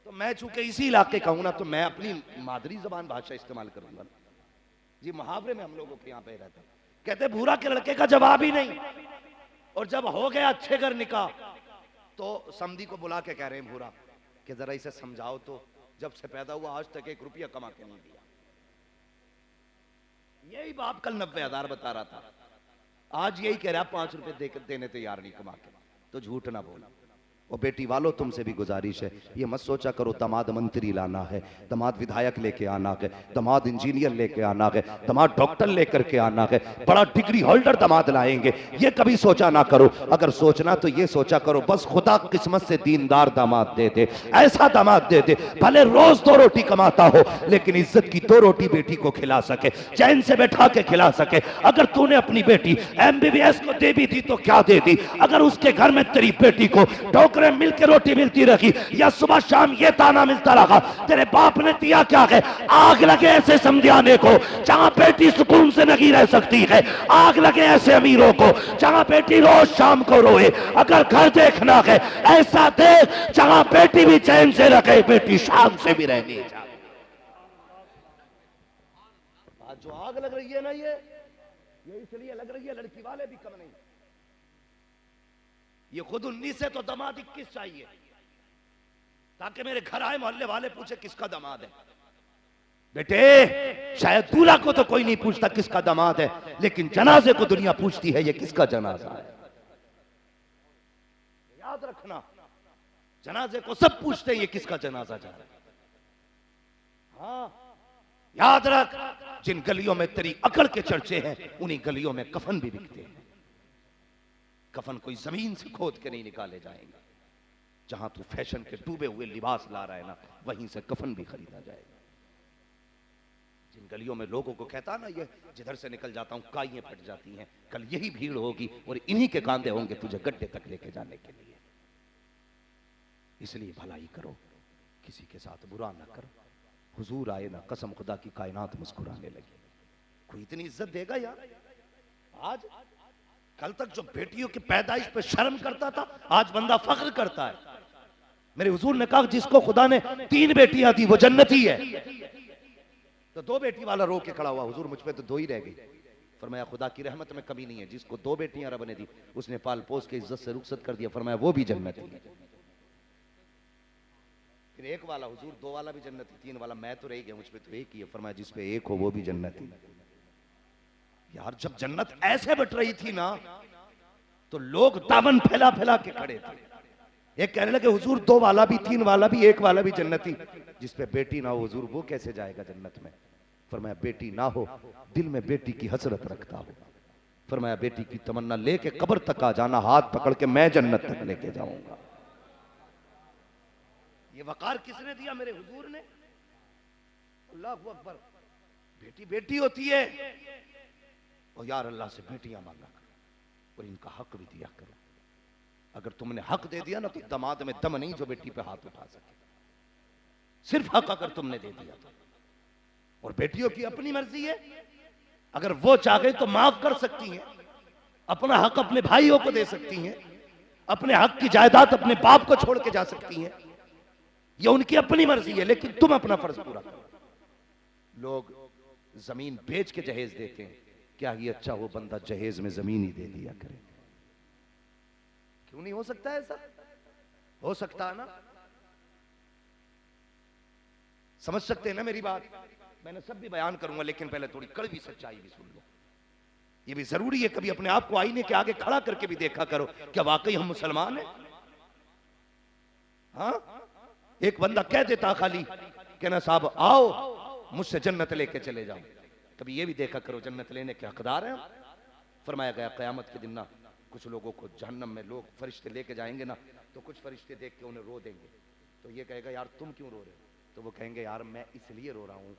तो मैं चूंकि इसी इलाके का हूं ना, तो मैं अपनी मादरी जबान भाषा इस्तेमाल करूंगा जी। मुहावरे में हम लोगों के यहाँ पे रहता, कहते भूरा के लड़के का जवाब ही नहीं। और जब हो गया अच्छे घर निकाह तो समधी को बुला के कह रहे हैं भूरा कि जरा इसे समझाओ तो, जब से पैदा हुआ आज तक 1 रुपया कमा के नहीं दिया। यही बाप कल 90,000 बता रहा था, आज यही कह रहा 5 रुपए देने तैयार नहीं कमा के। तो झूठ ना बोला। और बेटी वालों तुमसे भी गुजारिश है, ये मत सोचा करो दामाद मंत्री लाना है, दामाद विधायक लेके आना है, दामाद इंजीनियर लेके आना है, दामाद डॉक्टर लेकर के आना है, बड़ा डिग्री होल्डर दामाद लाएंगे, ये कभी सोचा ना करो। अगर सोचना तो ये सोचा करो बस खुदा किस्मत से दीनदार दामाद दे दे, ऐसा दामाद दे दे भले रोज 2 रोटी कमाता हो लेकिन इज्जत की 2 रोटी बेटी को खिला सके, चैन से बैठा के खिला सके। अगर तूने अपनी बेटी MBBS को दे भी दी तो क्या दे दी, अगर उसके घर में तेरी बेटी को टोकरे मिल के रोटी मिलती रही या सुबह शाम ये ताना मिलता रहा तेरे बाप ने दिया क्या है। आग लगे ऐसे समझाने को जहां बेटी सुकून से नहीं रह सकती है, आग लगे ऐसे अमीरों को जहां बेटी रोज शाम को रोए। अगर घर देखना है ऐसा देख जहां बेटी भी चैन से रखे, बेटी शाम से भी रहनी चाहिए। आज जो आग लग रही है ना, ये इसलिए लग रही है लड़की वाले भी कम नहीं। ये खुद 19 है तो दामाद 21 चाहिए, ताकि मेरे घर आए मोहल्ले वाले पूछे किसका दामाद है। बेटे शायद दूल्हा को तो कोई नहीं पूछता किसका दामाद है, लेकिन जनाजे को दुनिया पूछती है ये किसका जनाजा है। याद रखना, जनाजे को सब पूछते हैं ये किसका जनाजा जा रहा है। हाँ याद रख, जिन गलियों में तेरी अकड़ के चर्चे हैं उन्हीं गलियों में कफन भी बिकते हैं। कफन कोई जमीन से खोद के नहीं निकाले जाएंगे। जहां तू फैशन के डूबे हुए लिबास ला रहा है ना, वहीं से कफन भी खरीदा जाएगा। जिन गलियों में लोगों को कहता ना ये जिधर से निकल जाता हूं काइयां फट जाती हैं, कल यही भीड़ होगी और इन्हीं के कांधे होंगे तुझे गड्ढे तक लेके जाने के लिए। इसलिए भलाई करो, किसी के साथ बुरा ना करो। हुजूर आए ना, कसम खुदा की कायनात मुस्कुराने लगी। कोई इतनी इज्जत देगा यार? आज कल तक जो बेटियों की पैदाइश पे शर्म करता था, आज बंदा फख्र करता है। मेरे हुजूर ने कहा जिसको खुदा ने 3 बेटियां दी वो जन्नती है। तो 2 बेटी वाला रो के खड़ा हुआ, हुजूर मुझ पे तो 2 ही रह गई। फरमाया खुदा की रहमत में कमी नहीं है, जिसको 2 बेटियां रब ने दी उसने पाल पोस के इज्जत से रुखसत कर दिया, फरमाया वो भी जन्नती है। फिर 1 वाला, हुजूर 2 वाला भी जन्नती, 3 वाला मैं तो रह गया, मुझ पे तो 1 ही है। फरमाया जिस पे 1 हो वो भी जन्नती। यार जब जन्नत ऐसे बट रही थी ना, तो लोग दामन फैला फैला के खड़े थे। एक कहने लगे हुजूर 2 वाला भी, 3 वाला भी, 1 वाला भी जन्नती, जिस पे बेटी ना हो हुजूर वो कैसे जाएगा जन्नत में। फरमाया बेटी ना हो, दिल में बेटी की हसरत रखता हो। फरमाया बेटी की तमन्ना लेके कब्र तक आ जाना, हाथ पकड़ के मैं जन्नत तक लेके जाऊंगा। ये वकार किसने दिया? मेरे हुजूर ने। अल्लाहू अकबर। बेटी बेटी होती है, और यार अल्लाह से बेटियां मांगा करो और इनका हक भी दिया करो। अगर तुमने हक दे दिया ना तो दमाद में दम नहीं जो बेटी पे हाथ उठा सके, सिर्फ हक अगर तुमने दे दिया तो। और बेटियों की अपनी मर्जी है, अगर वो चाहे तो माफ कर सकती हैं, अपना हक अपने भाइयों को दे सकती हैं, अपने हक की जायदाद अपने बाप को छोड़ के जा सकती हैं, ये उनकी अपनी मर्जी है, लेकिन तुम अपना फर्ज पूरा करो। लोग जमीन बेच के जहेज देते हैं, क्या ये अच्छा वो बंदा जहेज में जमीन ही दे दिया करे? क्यों नहीं हो सकता ऐसा? हो सकता है ना? समझ सकते हैं ना मेरी बात? मैंने सब भी बयान करूंगा, लेकिन पहले थोड़ी कड़वी सच्चाई भी सुन लो। ये भी जरूरी है, कभी अपने आप को आईने के आगे खड़ा करके भी देखा करो, क्या वाकई हम मुसलमान हैं? हाँ, एक बंदा कह देता खाली कहना साहब आओ मुझसे जन्नत लेके चले जाओ, कभी ये भी देखा करो जन्नत लेने के हकदार हैं? फरमाया गया क़यामत के दिन ना कुछ लोगों को जहन्नम में लोग फरिश्ते लेके जाएंगे ना, तो कुछ फरिश्ते देख के उन्हें रो देंगे, तो ये कहेगा यार तुम क्यों रो रहे हो? तो वो कहेंगे यार मैं इसलिए रो रहा हूँ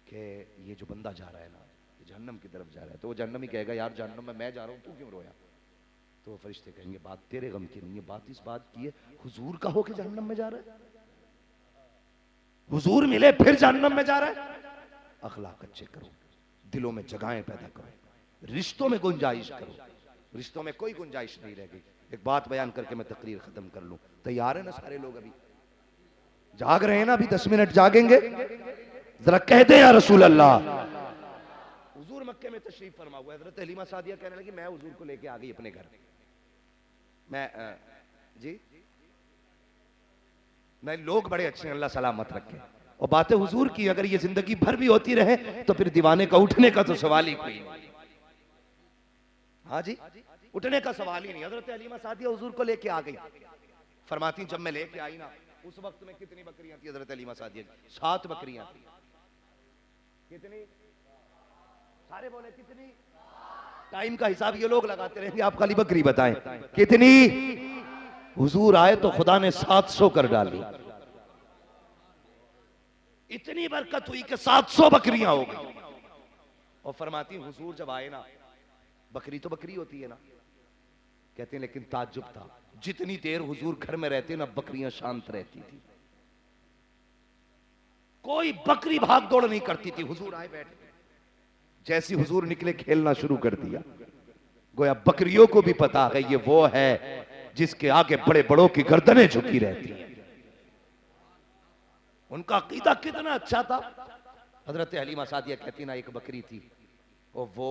कि ये जो बंदा जा रहा है ना जहन्नम की तरफ जा रहा है। तो वो जहन्नम ही कहेगा यार जहन्नम में मैं जा रहा हूँ, तू क्यों रोया? तो वो फरिश्ते कहेंगे बात तेरे गम की नहीं है, बात इस बात की है हुजूर का हो के जहन्नम में जा रहा है, हुजूर मिले फिर जहन्नम में जा रहा है। अखलाक अच्छे करो, दिलों में जगहें पैदा करो, रिश्तों में गुंजाइश करो, रिश्तों में कोई गुंजाइश नहीं रह गई। एक बात बयान करके मैं तकरीर खत्म कर लूं। तैयार है ना सारे लोग? अभी जाग रहे हैं ना? अभी 10 मिनट जागेंगे? जरा कह दे या रसूल अल्लाह। हुजूर मक्के में तशरीफ फरमा हुआ, हजरत हलीमा सादिया कहने लगी मैं हुजूर को लेके आ गई अपने घर। मैं जी नहीं, लोग बड़े अच्छे हैं, अल्लाह सलामत रखे। और बातें हुजूर की अगर ये जिंदगी भर भी होती रहे तो फिर दीवाने का उठने का तो सवाल ही कोई नहीं। हाँ जी, उठने का सवाल ही नहीं। हजरत हलीमा सादिया हुजूर को लेके आ गई। फरमाती जब मैं लेके आई ना उस वक्त में कितनी बकरियां थी हजरत हलीमा सादिया की? 7 बकरियां थी। कितनी? सारे बोले कितनी? टाइम का हिसाब ये लोग लगाते रहेंगे, आप खाली बकरी बताएं कितनी? हुजूर आए तो खुदा ने 700 कर डाली। इतनी बरकत हुई कि 700 बकरियां हो गई। और फरमाती हुजूर जब आए ना, बकरी तो बकरी होती है ना, कहते हैं लेकिन ताज्जुब था जितनी देर हुजूर घर में रहते ना बकरियां शांत रहती थी, कोई बकरी भाग दौड़ नहीं करती थी। हुजूर आए बैठे, जैसी हुजूर निकले खेलना शुरू कर दिया। गोया बकरियों को भी पता है ये वो है जिसके आगे बड़े बड़ों की गर्दनें झुकी रहती हैं। उनका अकीदा कितना अच्छा था। हजरत हलीमा सादिया कहती ना एक बकरी थी, और वो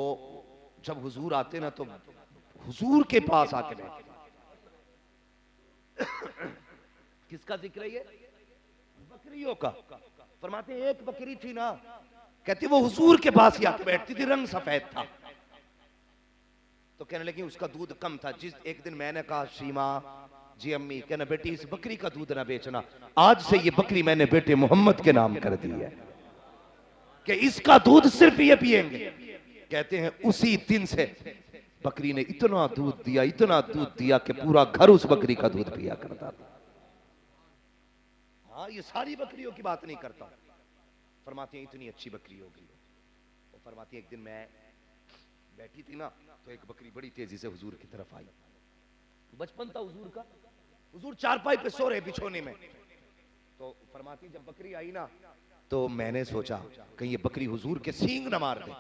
जब हुजूर आते ना तो हुजूर के पास आके बैठे। किसका जिक्र है ये? बकरियों का। फरमाते एक बकरी थी ना, कहती वो हुजूर के पास ही आके बैठती थी, रंग सफेद था। तो कहने लगी उसका दूध कम था। जिस एक दिन मैंने कहा शीमा जी अम्मी, कहना बेटी इस बकरी का दूध ना बेचना, आज से ये बकरी मैंने बेटे मोहम्मद के नाम कर दी है कि इसका दूध सिर्फ ये पिएंगे। कहते हैं उसी दिन से बकरी ने इतना दूध दिया, इतना दूध दिया कि पूरा घर उस बकरी का दूध पिया करता था। हाँ, ये सारी बकरियों की बात नहीं करता। फरमाती हैं इतनी अच्छी बकरी होगी। और फरमाती हैं एक दिन मैं बैठी थी ना तो एक बकरी बड़ी तेजी से हुजूर की तरफ आई। बचपन था हुजूर का, हुजूर चारपाई पे सो रहे बिछोने में। तो फरमाती जब बकरी आई ना तो मैंने सोचा कहीं ये बकरी हुजूर के सींग न मार दे।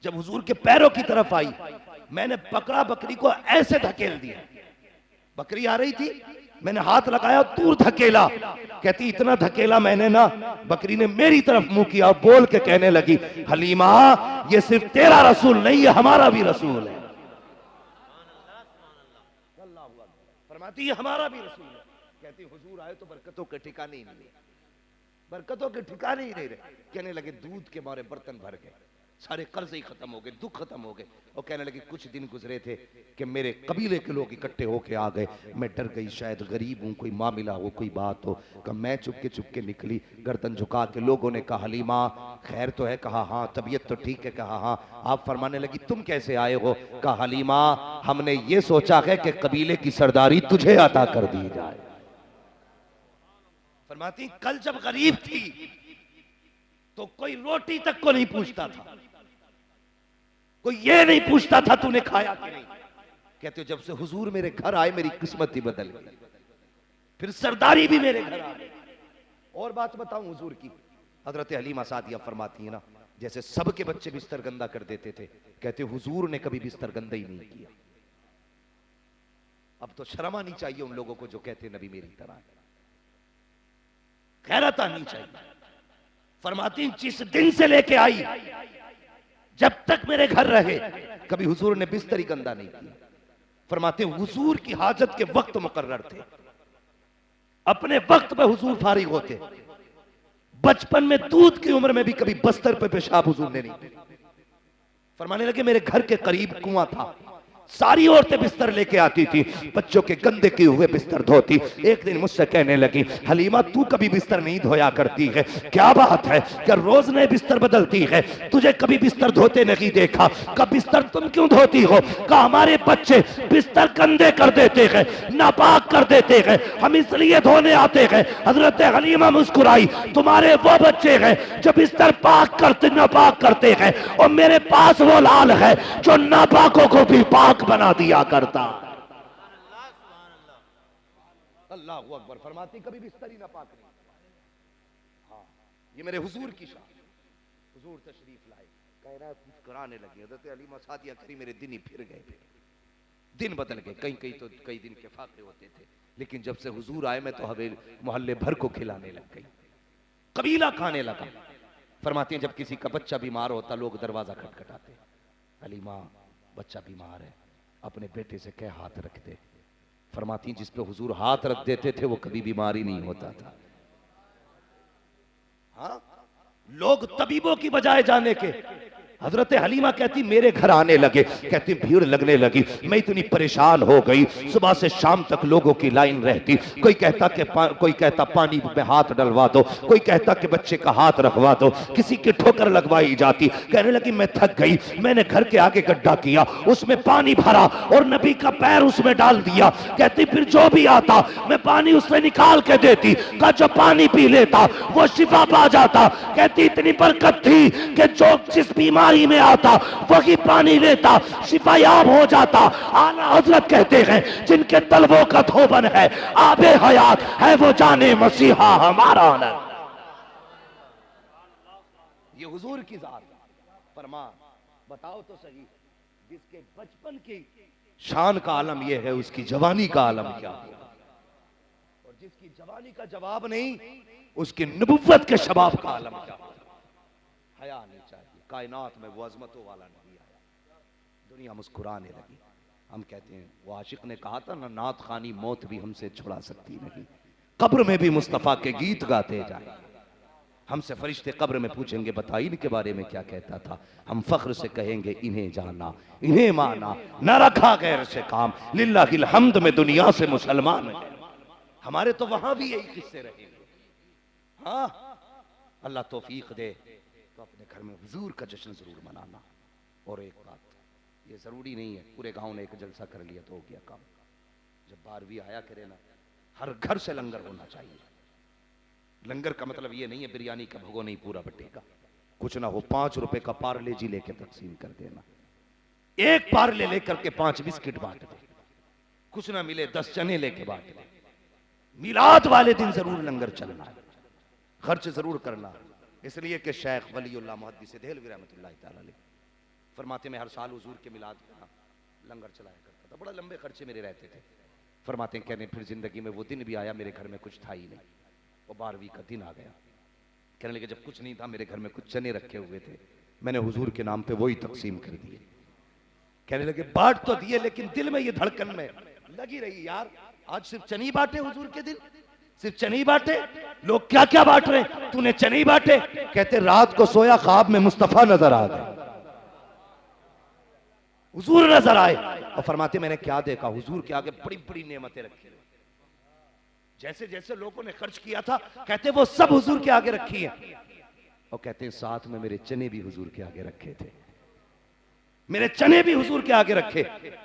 जब हुजूर के पैरों की तरफ आई मैंने पकड़ा, बकरी को ऐसे धकेल दिया। बकरी आ रही थी, मैंने हाथ लगाया, दूर धकेला। कहती इतना धकेला मैंने ना, बकरी ने मेरी तरफ मुंह किया और बोल के कहने लगी हलीमा ये सिर्फ तेरा रसूल नहीं है, हमारा भी रसूल है। फरमाती है हमारा भी रसूल है। कहती हुजूर आए तो बरकतों के ठिकाने ही नहीं, बरकतों के ठिकाने ही नहीं रहे। कहने लगे दूध के मारे बर्तन भर गए, सारे कर्ज ही खत्म हो गए, दुख खत्म हो गए। और कहने लगे कुछ दिन गुजरे थे कि मेरे कबीले के लोग इकट्ठे होके आ गए। मैं डर गई, शायद गरीब हूं, कोई मामला हो, कोई बात हो। कहा मैं चुपके चुपके निकली, गर्दन झुका के। लोगों ने कहा हलीमा खैर तो है? कहा हाँ। तबीयत तो ठीक है? कहा हाँ। आप फरमाने लगी तुम कैसे आए हो? कहा हलीमा हमने ये सोचा है कि कबीले की सरदारी तुझे अता कर दी जाए। फरमाती कल जब गरीब थी तो कोई रोटी तक को नहीं पूछता था, कोई ये नहीं पूछता था तूने खाया कि नहीं। कहते हो जब से हुजूर मेरे घर आए मेरी किस्मत ही बदल गई, फिर सरदारी भी मेरे घर आ गई। और बात बताऊं हुजूर की, हजरत हलीमा सादिया फरमाती है ना, जैसे सबके बच्चे बिस्तर गंदा कर देते थे, कहते हुजूर ने कभी बिस्तर गंदा ही नहीं किया। अब तो शर्म आनी चाहिए उन लोगों को जो कहते नबी मेरी तरह, खैरत आनी चाहिए। फरमाती जिस दिन से लेके आई जब तक मेरे घर रहे कभी हुजूर ने बिस्तर ही गंदा नहीं किया। फरमाते हुजूर की हाजत के वक्त मुकर्रर थे, अपने वक्त पे हुजूर फारिग होते। बचपन में दूध की उम्र में भी कभी बस्तर पे पेशाब हुजूर ने नहीं। फरमाने लगे मेरे घर के करीब कुआं था, सारी औरतें बिस्तर लेके आती थी, बच्चों के गंदे किए हुए बिस्तर धोती। एक दिन मुझसे कहने लगी हलीमा तू कभी बिस्तर नहीं धोया करती है, क्या बात है, क्या रोज नए बिस्तर बदलती है, तुझे कभी बिस्तर धोते नहीं देखा, कब बिस्तर तुम क्यों धोती हो। कहा हमारे बच्चे बिस्तर गंदे कर देते हैं, नापाक कर देते हैं, हम इसलिए धोने आते हैं। हजरत हलीमा मुस्कुराई, तुम्हारे वो बच्चे हैं जो बिस्तर पाक करते नापाक करते हैं, और मेरे पास वो लाल है जो नापाकों को भी पाक बना दिया करता। अल्लाह अकबर। फरमाती कभी बिस्तर ही नापाक नहीं। हाँ, ये मेरे हुजूर की शान। हुजूर तशरीफ लाए, कायनात मुस्कुराने लगी। हज़रत हलीमा सादिया करी मेरे दिन ही फिर गए, दिन बदल गए। कहीं कहीं तो कई दिन के फाके होते थे, लेकिन जब से हुजूर आए मैं तो हवेली मोहल्ले भर को खिलाने लग गई, कबीला खाने लगा। फरमाती हैं जब किसी का बच्चा बीमार होता लोग दरवाजा खटखटाते, हलीमा बच्चा बीमार है, अपने बेटे से कह हाथ रख दे। फरमाती हैं जिस पे हुजूर हाथ रख देते थे वो कभी बीमार ही नहीं होता था। हाँ, लोग तबीबों की बजाय जाने के, हजरत हलीमा कहती मेरे घर आने लगे, कहती भीड़ लगने लगी, मैं इतनी परेशान हो गई, सुबह से शाम तक लोगों की लाइन रहती। कोई कहता पानी में हाथ डलवा दो, कोई कहता कि बच्चे का हाथ रखवा दो, किसी की ठोकर लगवाई जाती। कहने लगी मैं थक गई, मैंने घर के आगे गड्ढा किया, उसमें पानी भरा और नबी का पैर उसमें डाल दिया। कहती फिर जो भी आता मैं पानी उसमें निकाल के देती, का जो पानी पी लेता वो शिफा पा जाता। कहती इतनी बरकत थी कि जो जिस बीमारी में आता वही पानी लेता शिफायाब हो जाता। आला हजरत कहते हैं जिनके तलवों का धोबन है आबे हयात है वो जाने मसीहा हमारा न। ये हुजूर की जात। फरमा बताओ तो सही, जिसके बचपन की शान का आलम यह है उसकी जवानी का आलम क्या होगा, और जिसकी जवानी का जवाब नहीं उसकी नबुव्वत के शबाब का आलम क्या होगा। हया नहीं चाहिए, कायनात में वो अजमतों वाला नहीं आया। दुनिया मुस्कुराने लगी। हम कहते हैं वो आशिक ने कहा था ना, नात खानी मौत भी हमसे छुड़ा सकती नहीं, कब्र में भी मुस्तफा के गीत गाते जाए। हमसे फरिश्ते कब्र में पूछेंगे बता इनके बारे में क्या कहता था, हम फख्र से कहेंगे इन्हें जाना इन्हें माना, न रखा गैर से काम, लिल्लाहिल हम्द में दुनिया से मुसलमान है। हमारे तो वहां भी यही किस्से रहेंगे। हाँ, अल्लाह तौफीक दे तो अपने घर में हुजूर का जश्न जरूर मनाना। और एक बात, ये जरूरी नहीं है पूरे गांव ने एक जलसा कर लिया तो हो गया काम। जब 12वीं आया करे ना, हर घर से लंगर होना चाहिए। लंगर का मतलब ये नहीं है बिरयानी का भगो नहीं पूरा बटेगा, कुछ ना हो 5 रुपए का पार्ले जी लेके तकसीम कर देना, एक पार्ले लेकर के 5 बिस्किट बांट दे, कुछ ना मिले 10 चने लेके बांट दे। मिलाद वाले दिन जरूर लंगर चलना है, खर्च जरूर करना है। इसलिए कि शेख वलीउल्लाह मुहद्दिस देहलवी रहमतुल्लाह तआला अलैह फरमाते मैं हर साल हुजूर के मिलाद का लंगर चलाया करता था, बड़ा लंबे खर्चे मेरे रहते थे। फरमाते हैं कहने फिर जिंदगी में वो दिन भी आया मेरे घर में कुछ था ही नहीं, वो 12वीं का दिन आ गया। कहने लगे जब कुछ नहीं था मेरे घर में कुछ चने रखे हुए थे, मैंने हुजूर के नाम पे वही तकसीम कर दिए। कहने लगे बांट तो दिए लेकिन दिल में ये धड़कन में लगी रही यार, आज सिर्फ चने बांटे हुजूर के दिन, सिर्फ चने बांटे, लोग क्या क्या बांट रहे, तूने चने बांटे। कहते रात को सोया ख्वाब में मुस्तफा नजर आ गया, हुजूर नजर आए और फरमाते मैंने क्या देखा, हुजूर के आगे बड़ी बड़ी नेमतें रखी, जैसे जैसे लोगों ने खर्च किया था कहते वो सब हुजूर के आगे रखी है। और कहते साथ में मेरे चने भी हुजूर के आगे रखे थे, मेरे चने भी हुजूर के आगे रखे।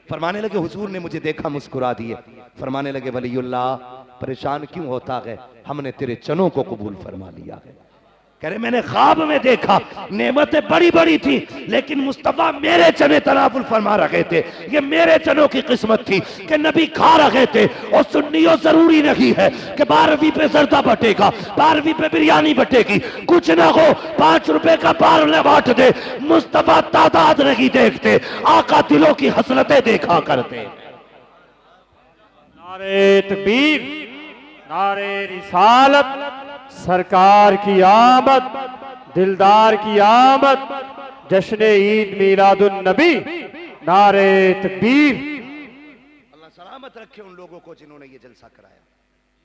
फरमाने लगे हुजूर ने मुझे देखा मुस्कुरा दिए। फरमाने लगे वलीउल्लाह परेशान क्यों होता है, हमने तेरे चनों को कबूल फरमा लिया है। कह रहे मैंने ख्वाब में देखा, नेमतें बड़ी बड़ी थी, लेकिन मुस्तफा मेरे चने तनाफुल फरमा रहे थे। ये मेरे चनों की किस्मत थी कि नबी खा रहे थे। और सुन्नियों जरूरी नहीं है कि 12वीं पे जर्दा बटेगा, 12वीं पे बिरयानी बटेगी, कुछ ना हो 5 रुपए का पार्ले बांट दे। मुस्तफा तादाद नहीं देखते, आका दिलों की हसरतें देखा करते। नारे तकबीर, नारे रिसालत, सरकार की आमद, दिलदार की आमद, जश्न ईद मीलादुन नबी, नारे तकबीर। अल्लाह सलामत रखे उन लोगों को जिन्होंने ये जलसा कराया।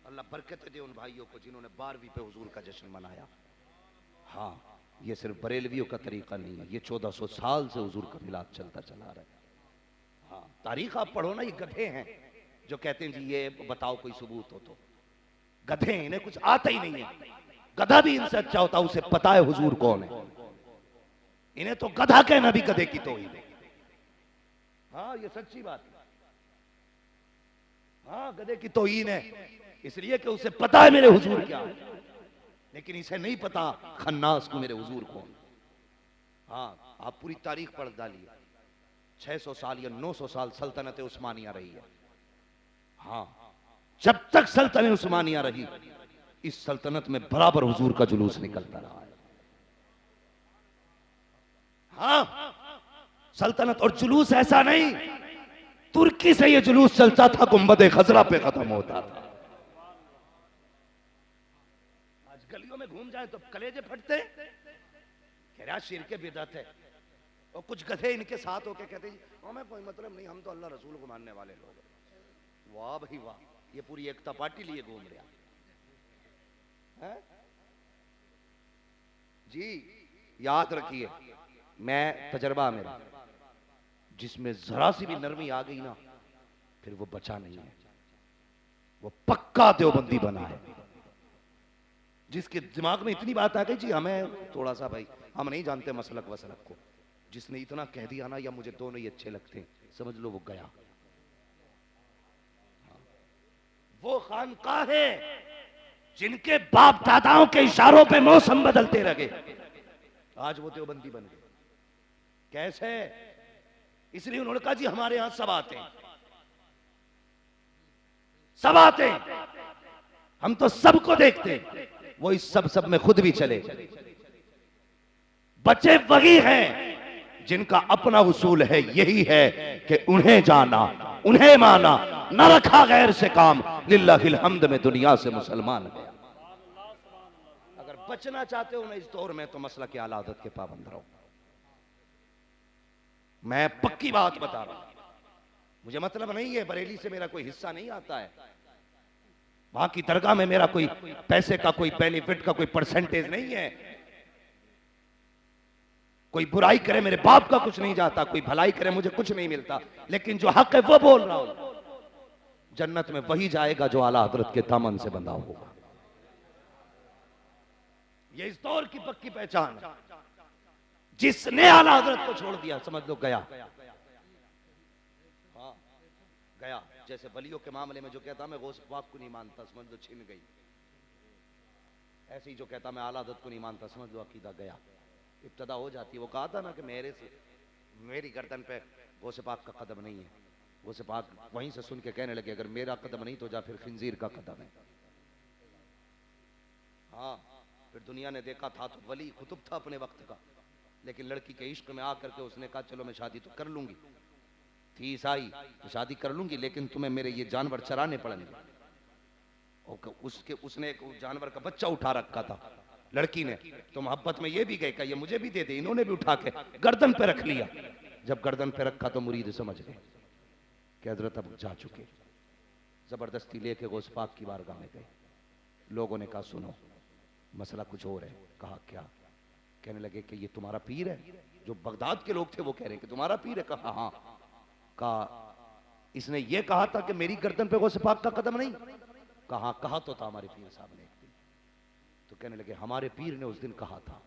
अल्लाह बरकत दे उन भाइयों को जिन्होंने 12वीं पे हुजूर का जश्न मनाया। हाँ, ये सिर्फ बरेलवियों का तरीका नहीं है, ये 1400 साल से हुजूर का मिलाद चलता चला रहा है। हाँ, तारीख आप पढ़ो ना, ये गधे हैं जो कहते हैं जी ये बताओ कोई सबूत हो तो। गधे, इन्हें कुछ आता ही नहीं है। गधा भी इनसे अच्छा होता, उसे पता है हुजूर कौन है। इन्हें तो गधा कहना भी गधे की तौहीन है। हाँ, ये सच्ची बात है। हाँ, गधे की तौहीन है, इसलिए कि उसे पता है मेरे हुजूर क्या है, लेकिन इसे नहीं पता खन्नास को मेरे हुजूर कौन। हाँ, आप पूरी तारीख पढ़ डालिए, 600 साल या 900 साल सल्तनत उस्मानिया रही है। हाँ, जब तक सल्तनत उस्मानिया रही, इस सल्तनत में बराबर हुजूर का जुलूस निकलता रहा है। हाँ, सल्तनत और जुलूस ऐसा नहीं, तुर्की से ये जुलूस चलता था, गुंबद खजरा पे खत्म होता था। आज गलियों में घूम जाए तो कलेजे फटते, कह रहा शिर के बिदअत है। और कुछ गधे इनके साथ होके कहते हैं हमें कोई मतलब नहीं, हम तो अल्लाह रसूल को मानने वाले लोग हैं। वाह भाई वाह, ये पूरी एकता पार्टी लिए घूम रहा है जी। याद रखिए, मैं तजर्बा मेरा, जिसमें जरा सी भी नरमी आ गई ना, फिर वो बचा नहीं है, वो पक्का देवबंदी बना है। जिसके दिमाग में इतनी बात आ गई जी हमें थोड़ा सा भाई हम नहीं जानते मसलक वसलक को, जिसने इतना कह दिया ना या मुझे दोनों ही अच्छे लगते हैं, समझ लो वो गया। वो खानकाह है जिनके बाप दादाओं के इशारों पे मौसम बदलते रहे, आज वो देवबंदी बन गए। कैसे? इसलिए उन्होंने कहा जी हमारे यहां सब आते हैं, सब आते हैं, हम तो सबको देखते हैं। वो इस सब में खुद भी चले। बच्चे वही हैं जिनका अपना उसूल है, यही है कि उन्हें जाना, उन्हें माना, न रखा गैर से काम, लिल्लाहिल हम्द में दुनिया से मुसलमान गया। अगर बचना चाहते हो ना इस दौर में, तो मसला के आला आदत के पाबंद रहो। मैं पक्की बात बता रहा हूं, मुझे मतलब नहीं है बरेली से मेरा कोई हिस्सा नहीं आता है, वहां की दरगाह में मेरा कोई पैसे का कोई बेनिफिट का कोई परसेंटेज नहीं है। कोई बुराई करे मेरे बाप का कुछ नहीं जाता, कोई भलाई करे मुझे कुछ नहीं मिलता, लेकिन जो हक है वो बोल रहा हूं। जन्नत में वही जाएगा जो आला हजरत के दामन से बंधा होगा। ये इस दौर की पक्की पहचान है। जिसने आला हजरत को छोड़ दिया समझ लो गया। हाँ, गया। जैसे वलियों के मामले में जो कहता मैं गौस पाक को नहीं मानता, समझ लो छिन गई। ऐसे ही जो कहता मैं आला हजरत को नहीं मानता, समझ लो अकीदा गया। इब्तदा हो जाती है। वो कहा था ना कि मेरी गर्दन पे गौस पाक का कदम नहीं है। गौस पाक वहीं से सुन के कहने लगे अगर मेरा कदम नहीं तो जा फिर खिंजीर का कदम है। हाँ, फिर दुनिया ने देखा था तो वली कुतुब था अपने वक्त का, लेकिन लड़की के इश्क में आकर के उसने कहा चलो मैं शादी तो कर लूंगी, थी ईसाई तो शादी कर लूंगी, लेकिन तुम्हें मेरे ये जानवर चराने पड़ेंगे। और उसने एक जानवर का बच्चा उठा रखा था लड़की ने, तो मोहब्बत में ये भी गए कि ये मुझे भी दे दे, इन्होंने भी उठा के गर्दन पे रख लिया। जब गर्दन पे रखा तो मुरीद समझ गए कि हजरत अब जा चुके, जबरदस्ती लेके गौस पाक की बारगाह में गए। लोगों ने कहा सुनो मसला कुछ और है। कहा क्या? कहने लगे कि ये तुम्हारा पीर है। जो बगदाद के लोग थे वो कह रहे हैं कि तुम्हारा पीर है। कहा हाँ। कहा इसने ये कहा था कि मेरी गर्दन पे गौस पाक का कदम नहीं? कहा तो था हमारे पीर साहब ने एक दिन। तो कहने लगे हमारे पीर ने उस दिन कहा था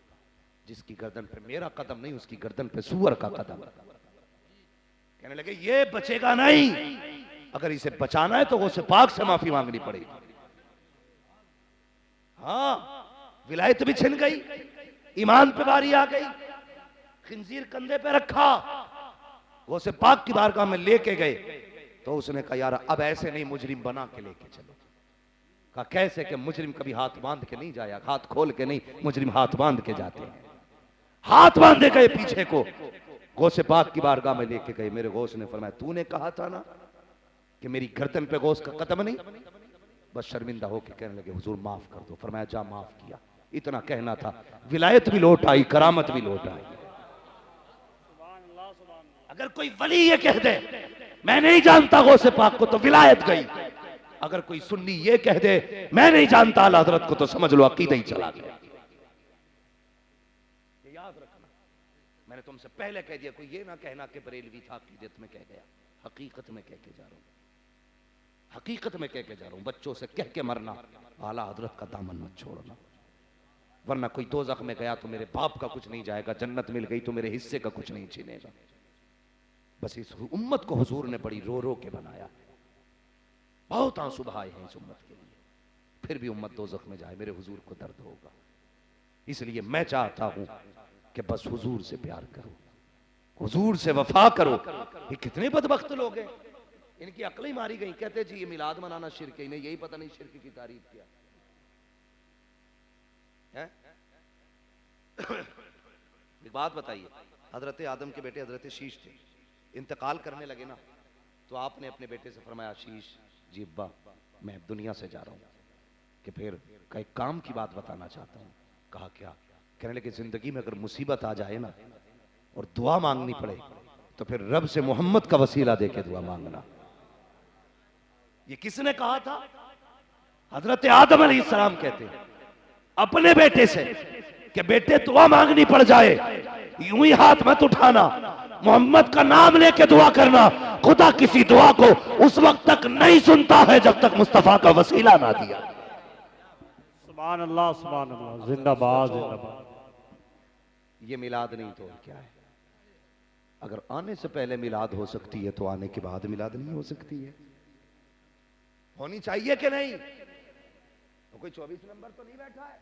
जिसकी गर्दन पे मेरा कदम नहीं उसकी गर्दन पे सूअर का कदम। कहने लगे ये बचेगा नहीं, अगर इसे बचाना है तो गौस पाक से माफी मांगनी पड़ेगी। हाँ, विलायत भी छिन गई, ईमान पे बारी आ गई, खिंजीर कंधे पे रखा, गौसे पाक की बारगाह में लेके गए। तो उसने कहा यार अब ऐसे नहीं, मुजरिम बना के लेके चलो। कहा कैसे? कि मुजरिम कभी हाथ बांध के नहीं जाया, हाथ खोल के नहीं, मुजरिम हाथ बांध के जाते हैं। हाथ बांधे गए पीछे को, गौसे पाक की बारगाह में लेके गए। मेरे गौस ने फरमाया तूने कहा था ना कि मेरी गर्दन पे गौस का कदम नहीं। बस शर्मिंदा होकर कहने लगे हुजूर माफ कर दो। फरमाया जा माफ किया। इतना कहना था, विलायत भी लौट आई, करामत भी लौट आई। अगर कोई वली ये कह दे मैं नहीं जानता गौसे पाक को, तो विलायत गई। अगर कोई सुन्नी ये कह दे मैं नहीं जानता आला हज़रत को, तो समझ लो अकीदा ही चला गया। याद रखना, मैंने तुमसे पहले कह दिया, कोई ये ना कहना कि बरेलवी था, अकीदत में कह गया। हकीकत में कह के जा रहा हूं, हकीकत में कह के जा रहा हूं। बच्चों से कह के मरना, आला हज़रत का दामन मत छोड़ना, वरना कोई दोज़ख में गया तो मेरे बाप का कुछ नहीं जाएगा, जन्नत मिल गई तो मेरे हिस्से का कुछ नहीं छीनेगा। बस इस उम्मत को हुजूर ने बड़ी रो रो के बनाया, बहुत आंसू बहाए हैं इस उम्मत के लिए, फिर भी उम्मत दोज़ख में जाए, मेरे हुजूर को दर्द होगा। इसलिए मैं चाहता हूं कि बस हुजूर से प्यार करो, हुजूर से वफा करो। ये कितने बदबख्त लोग हैं, इनकी अक्लें मारी गई। कहते जी ये मिलाद मनाना शिर्क है, इन्हें यही पता नहीं शिर्क की तारीफ क्या है। एक बात बताइए, हजरत आदम के बेटे हजरत शीश थे, इंतकाल करने लगे ना, तो आपने अपने बेटे से फरमाया शीश जी अब्बा मैं दुनिया से जा रहा हूं, कि फिर कई काम की बात बताना चाहता हूं। कहा क्या? कहने लगे जिंदगी में अगर मुसीबत आ जाए ना और दुआ मांगनी पड़े तो फिर रब से मोहम्मद का वसीला देके दुआ मांगना। ये किसने कहा था? हजरत आदम अलैहिस्सलाम कहते हैं अपने बेटे से कि बेटे दुआ मांगनी पड़ जाए यूं ही हाथ मत उठाना, मोहम्मद का नाम लेके दुआ करना। खुदा किसी दुआ को उस वक्त तक नहीं सुनता है जब तक मुस्तफा का वसीला ना दिया। सुभान अल्लाह, सुभान अल्लाह, जिंदाबाद जिंदाबाद। ये मिलाद नहीं तो और क्या है? अगर आने से पहले मिलाद हो सकती है तो आने के बाद मिलाद नहीं हो सकती है? होनी चाहिए कि नहीं? तो कोई 24 नंबर तो नहीं बैठा है?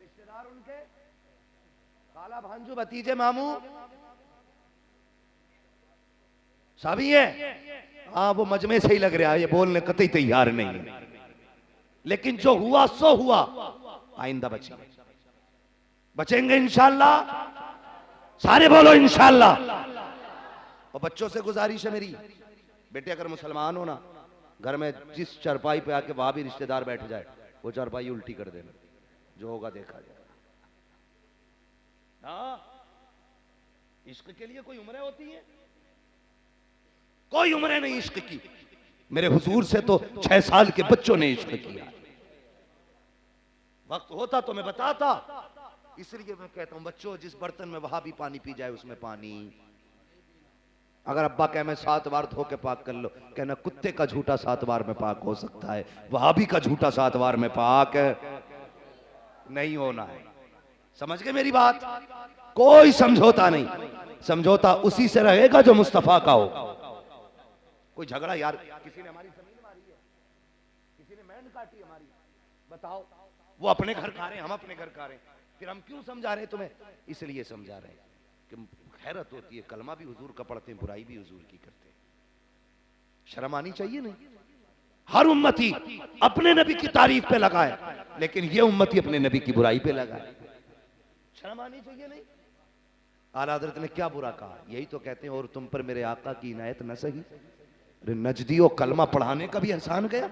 रिश्तेदार उनके काला भांजू भतीजे मामू सभी है। हाँ वो मजमे से ही लग रहा है, ये बोलने कतई तैयार नहीं है। लेकिन जो हुआ सो हुआ, आइंदा बचेंगे, बचेंगे इंशाअल्लाह। सारे बोलो इंशाअल्लाह। और बच्चों से गुजारिश है मेरी, बेटे अगर मुसलमान हो ना, घर में जिस चरपाई पे आके वहां भी रिश्तेदार बैठ जाए, वो चरपाई उल्टी कर देना, जो होगा देखा जाएगा। हाँ, इश्क के लिए कोई उम्रें होती है? कोई उम्रें नहीं इश्क की। मेरे हुजूर से तो 6 साल के बच्चों ने इश्क किया। वक्त होता तो मैं बताता, इसलिए मैं कहता हूं बच्चों जिस बर्तन में वहां भी पानी पी जाए उसमें पानी। अगर अब्बा कहे मैं 7 बार धो के पाक कर लो, कहना कुत्ते का झूठा 7 बार में पाक हो सकता है, वहाबी का झूठा 7 बार में पाक नहीं होना है। समझ गए मेरी बात? कोई समझौता नहीं, समझौता उसी से रहेगा जो मुस्तफा का हो। कोई झगड़ा यार, किसी ने हमारी जमीन मारी है, किसी ने मैंड काटी हमारी, बताओ, वो अपने घर खा रहे हैं, हम अपने घर खा रहे हैं, फिर हम क्यों समझा रहे हैं तुम्हें? इसलिए समझा रहे हैं कि हैरत होती है, कलमा भी हुजूर का पढ़ते हैं, बुराई भी हुजूर की करते हैं। शर्म आनी चाहिए नहीं? हर उम्मती अपने नबी की तारीफ पे लगाए, लेकिन ये उम्मती अपने नबी की बुराई पे लगाए। शर्म आनी चाहिए नहीं? आला हज़रत ने क्या बुरा कहा? यही तो कहते हैं और तुम पर मेरे आका की इनायत न सही। नजदियों कलमा पढ़ाने का भी एहसान गया,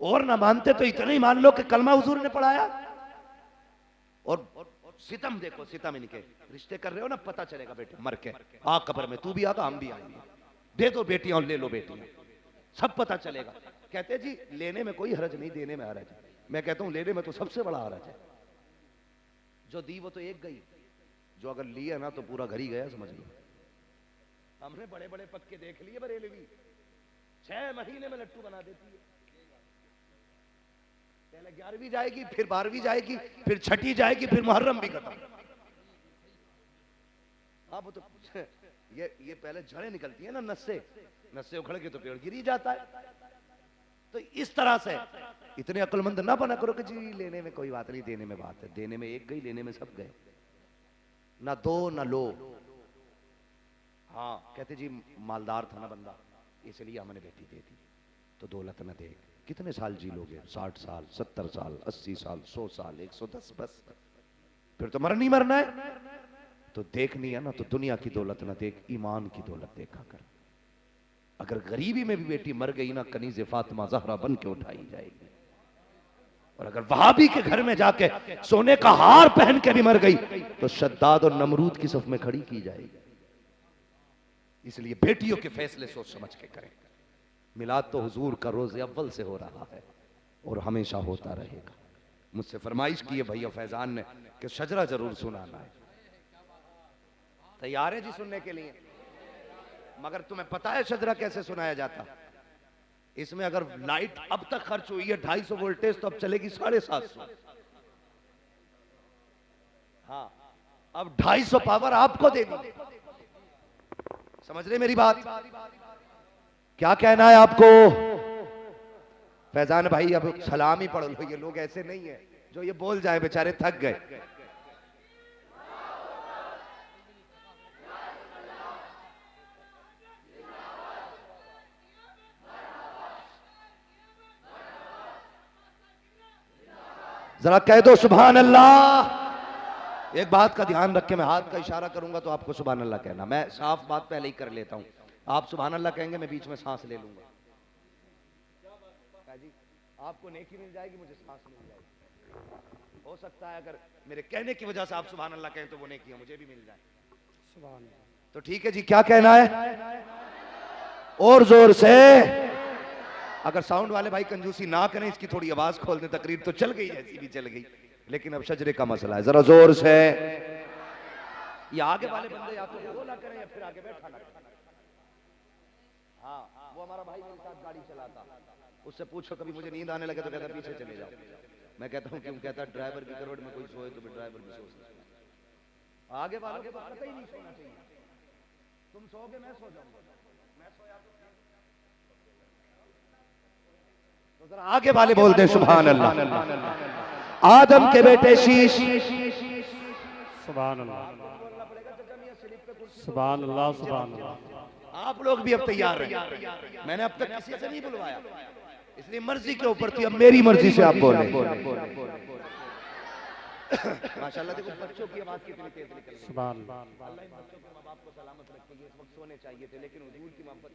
और ना मानते तो इतना ही मान लो कि कलमा हुजूर ने पढ़ाया। और सितम देखो, सितम इनके रिश्ते कर रहे हो ना, पता चलेगा बेटे मर के आ कब्र में, तू भी आगा हम भी आएंगे, दे दो बेटियां और ले लो बेटियां, सब पता चलेगा। कहते जी लेने में कोई हरज नहीं, देने में हरज है। मैं कहता हूं लेने में तो सबसे बड़ा हरज है। जो दी वो तो एक गई, जो अगर लिया ना तो पूरा घर ही गया, समझ लो। हमने बड़े बड़े पक्के देख लिए बरेलवी, 6 महीने में लट्टू बना देती है। पहले 11वीं जाएगी, फिर 12वीं जाएगी, फिर 6ठी जाएगी, फिर मुहर्रम भी खत्म। अब तो ये पहले जड़ें निकलती है ना, नस्से उखड़ के तो पेड़ गिर ही जाता है। तो इस तरह से इतने अक्लमंद ना बना करो कि जी लेने में कोई बात नहीं, देने में बात है। देने में एक गई, लेने में सब गए। ना दो ना लो। हाँ, कहते जी मालदार था ना बंदा, इसलिए हमने बेटी दे दी। तो दौलत न दे, कितने साल जी लोगे? 60 साल, 70 साल, 80 साल, 100 साल, 110, बस फिर तो मरना ही मरना है। तो देखनी है ना तो दुनिया की दौलत ना देख, ईमान की दौलत देखा कर। अगर गरीबी में भी बेटी मर गई ना, कनीज़ फातिमा ज़हरा बन के उठाई जाएगी। और अगर वहाबी के घर में जाके सोने का हार पहन के भी मर गई तो शद्दाद और नमरूद की सफ में खड़ी की जाएगी। इसलिए बेटियों के फैसले सोच समझ के करें। मिलाद तो हुजूर का रोज़े अव्वल से हो रहा है और हमेशा होता रहेगा। मुझसे फरमाइश की है भैया फैजान ने कि शजरा जरूर सुनाना है। तैयार है जी सुनने के लिए? मगर तुम्हें पता है शजरा कैसे सुनाया जाता? इसमें अगर लाइट अब तक खर्च हुई है 250 वोल्टेज, तो अब चलेगी 750। हाँ, अब 250 पावर आपको देनी। समझ रहे मेरी बात? क्या कहना है आपको? फैजान भाई अब सलाम ही पढ़ लो। ये लोग ऐसे नहीं है जो ये बोल जाए, बेचारे थक गए। जरा कह दो सुभान अल्लाह। एक बात का ध्यान रख के मैं हाथ का इशारा करूंगा तो आपको सुभान अल्लाह कहना। मैं साफ बात पहले ही कर लेता हूं, आप सुभान अल्लाह कहेंगे, मैं बीच में सांस ले लूंगा। जी आपको नेकी मिल जाएगी, मुझे सांस मिल जाएगी। हो सकता है अगर मेरे कहने की वजह से आप सुभान अल्लाह कहें तो वो नेकी मुझे भी मिल जाए। सुभान अल्लाह। तो ठीक है जी, क्या कहना है? और जोर से। अगर साउंड वाले भाई कंजूसी ना करें, इसकी थोड़ी आवाज खोल दें, तकरीर तो चल गई जैसी भी चल गई, लेकिन अब शजरे का मसला है, जरा जोर से। ये आगे वाले बंदे या तो वो ना करें या फिर आगे बैठा ना करें। हाँ, वो हमारा भाई मेरे साथ गाड़ी चलाता, उससे पूछो कभी मुझे नींद आने लगे तो कहता पीछे चले जाओ। मैं कहता हूँ क्यों? कहता ड्राइवर की करवट में कोई सोए तो ड्राइवर भी सो सकता। आगे वालों के बात ही नहीं सोना चाहिए। तुम सोओगे मैं सो जाऊंगा, मैं सोया तो जरा आगे वाले बोल दे सुभान अल्लाह। आदम के बेटे शीश। सुभान अल्लाह, सुभान अल्लाह, सुभान अल्लाह। आप लोग भी अब तैयार रहे। मैंने अब तक किसी से नहीं बुलवाया, इसलिए मर्जी के ऊपर थी, अब मेरी मर्जी से आप बोले। माशाल्लाह देखो बच्चों की आवाज कितनी तेज निकल रही है। सुभान अल्लाह। अल्लाह इन बच्चों के माँ बाप को सलामत रखे। ये इस वक्त सोने चाहिए थे, लेकिन हुजूर की मोहब्बत